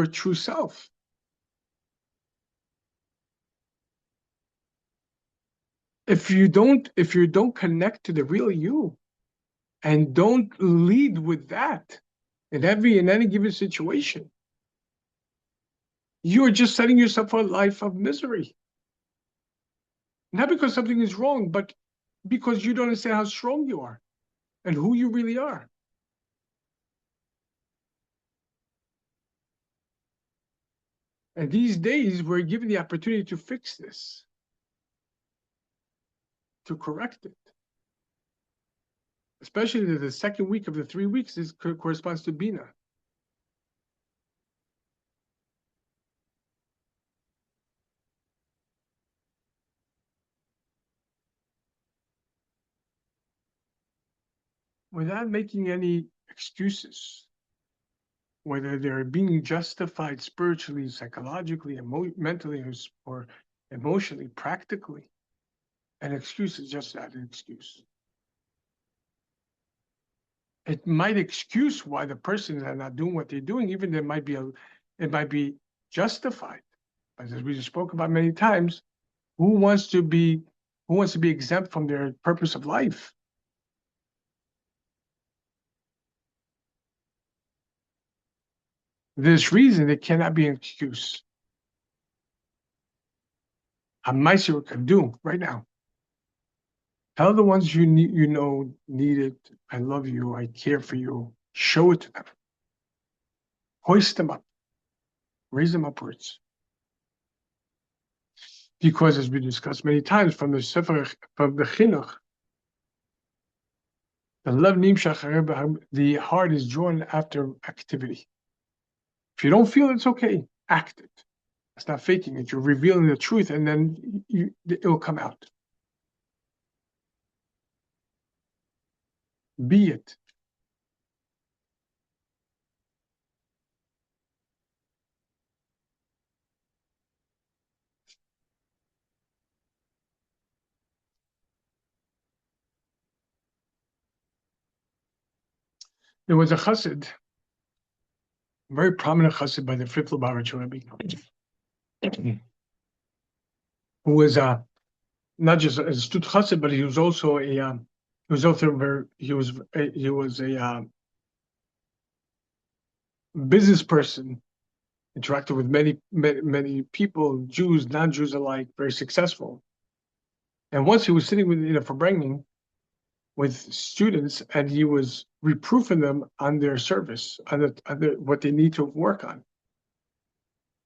true self? If you don't connect to the real you, and don't lead with that in any given situation, you're just setting yourself for a life of misery. Not because something is wrong, but because you don't understand how strong you are and who you really are. And these days, we're given the opportunity to fix this, to correct it. Especially the second week of the 3 weeks corresponds to Bina. without making any excuses, whether they're being justified spiritually, psychologically, mentally, or emotionally, practically. An excuse is just that, an excuse. It might excuse why the persons are not doing what they're doing, even it might be justified. But as we spoke about many times, who wants to be exempt from their purpose of life? This reason, it cannot be an excuse. Hamaisir can do right now. Tell the ones you need it. I love you. I care for you. Show it to them. Hoist them up. Raise them upwards. Because, as we discussed many times from the Chinuch, the heart is drawn after activity. If you don't feel it's okay, act it. It's not faking it. You're revealing the truth, and then it'll come out. Be it. There was a chassid, a very prominent chassid by the fifth Lubavitcher Rebbe, who was not just a astute chassid, but he was also a business person, interacted with many people, Jews, non-Jews alike, very successful. And once he was sitting in a Farbrengen with students, and he was reproofing them on their service, on what they need to work on.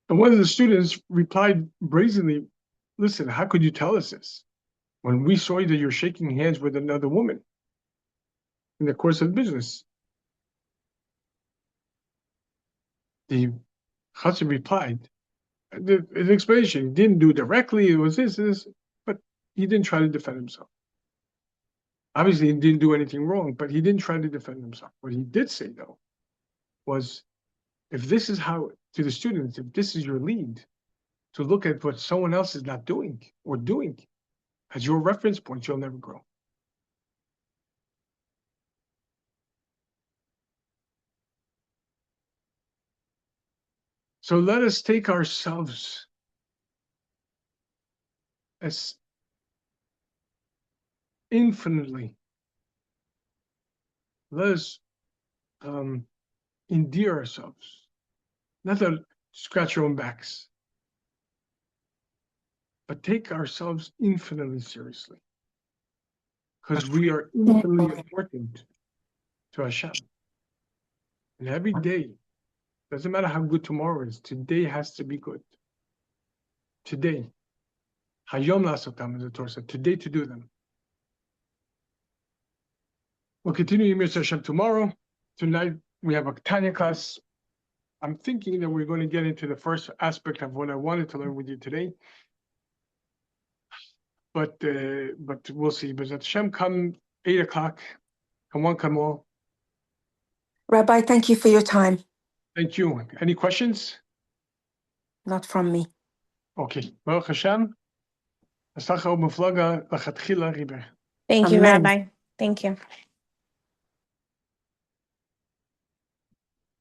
And one of the students replied brazenly, "Listen, how could you tell us this when we saw that you're shaking hands with another woman in the course of business?" The chassid replied, the explanation, he didn't do directly, it was this, but he didn't try to defend himself. Obviously, he didn't do anything wrong, but he didn't try to defend himself. What he did say, though, was, if this is how, to the students, if this is your lead, to look at what someone else is not doing or doing as your reference point, you'll never grow. So let us take ourselves as infinitely, let us endear ourselves, not to scratch our own backs, but take ourselves infinitely seriously, because we are infinitely important to Hashem. And every day, doesn't matter how good tomorrow is, today has to be good. Today. Hayom lasotam, as the Torah said, today to do them. We'll continue Yemir Hashem tomorrow. Tonight, we have a Tanya class. I'm thinking that we're going to get into the first aspect of what I wanted to learn with you today. But we'll see. But Hashem, come 8 o'clock. Come on, come all. Rabbi, thank you for your time. Thank you. Any questions? Not from me. Okay. Baruch Hashem. Thank you, Amen. Rabbi. Thank you.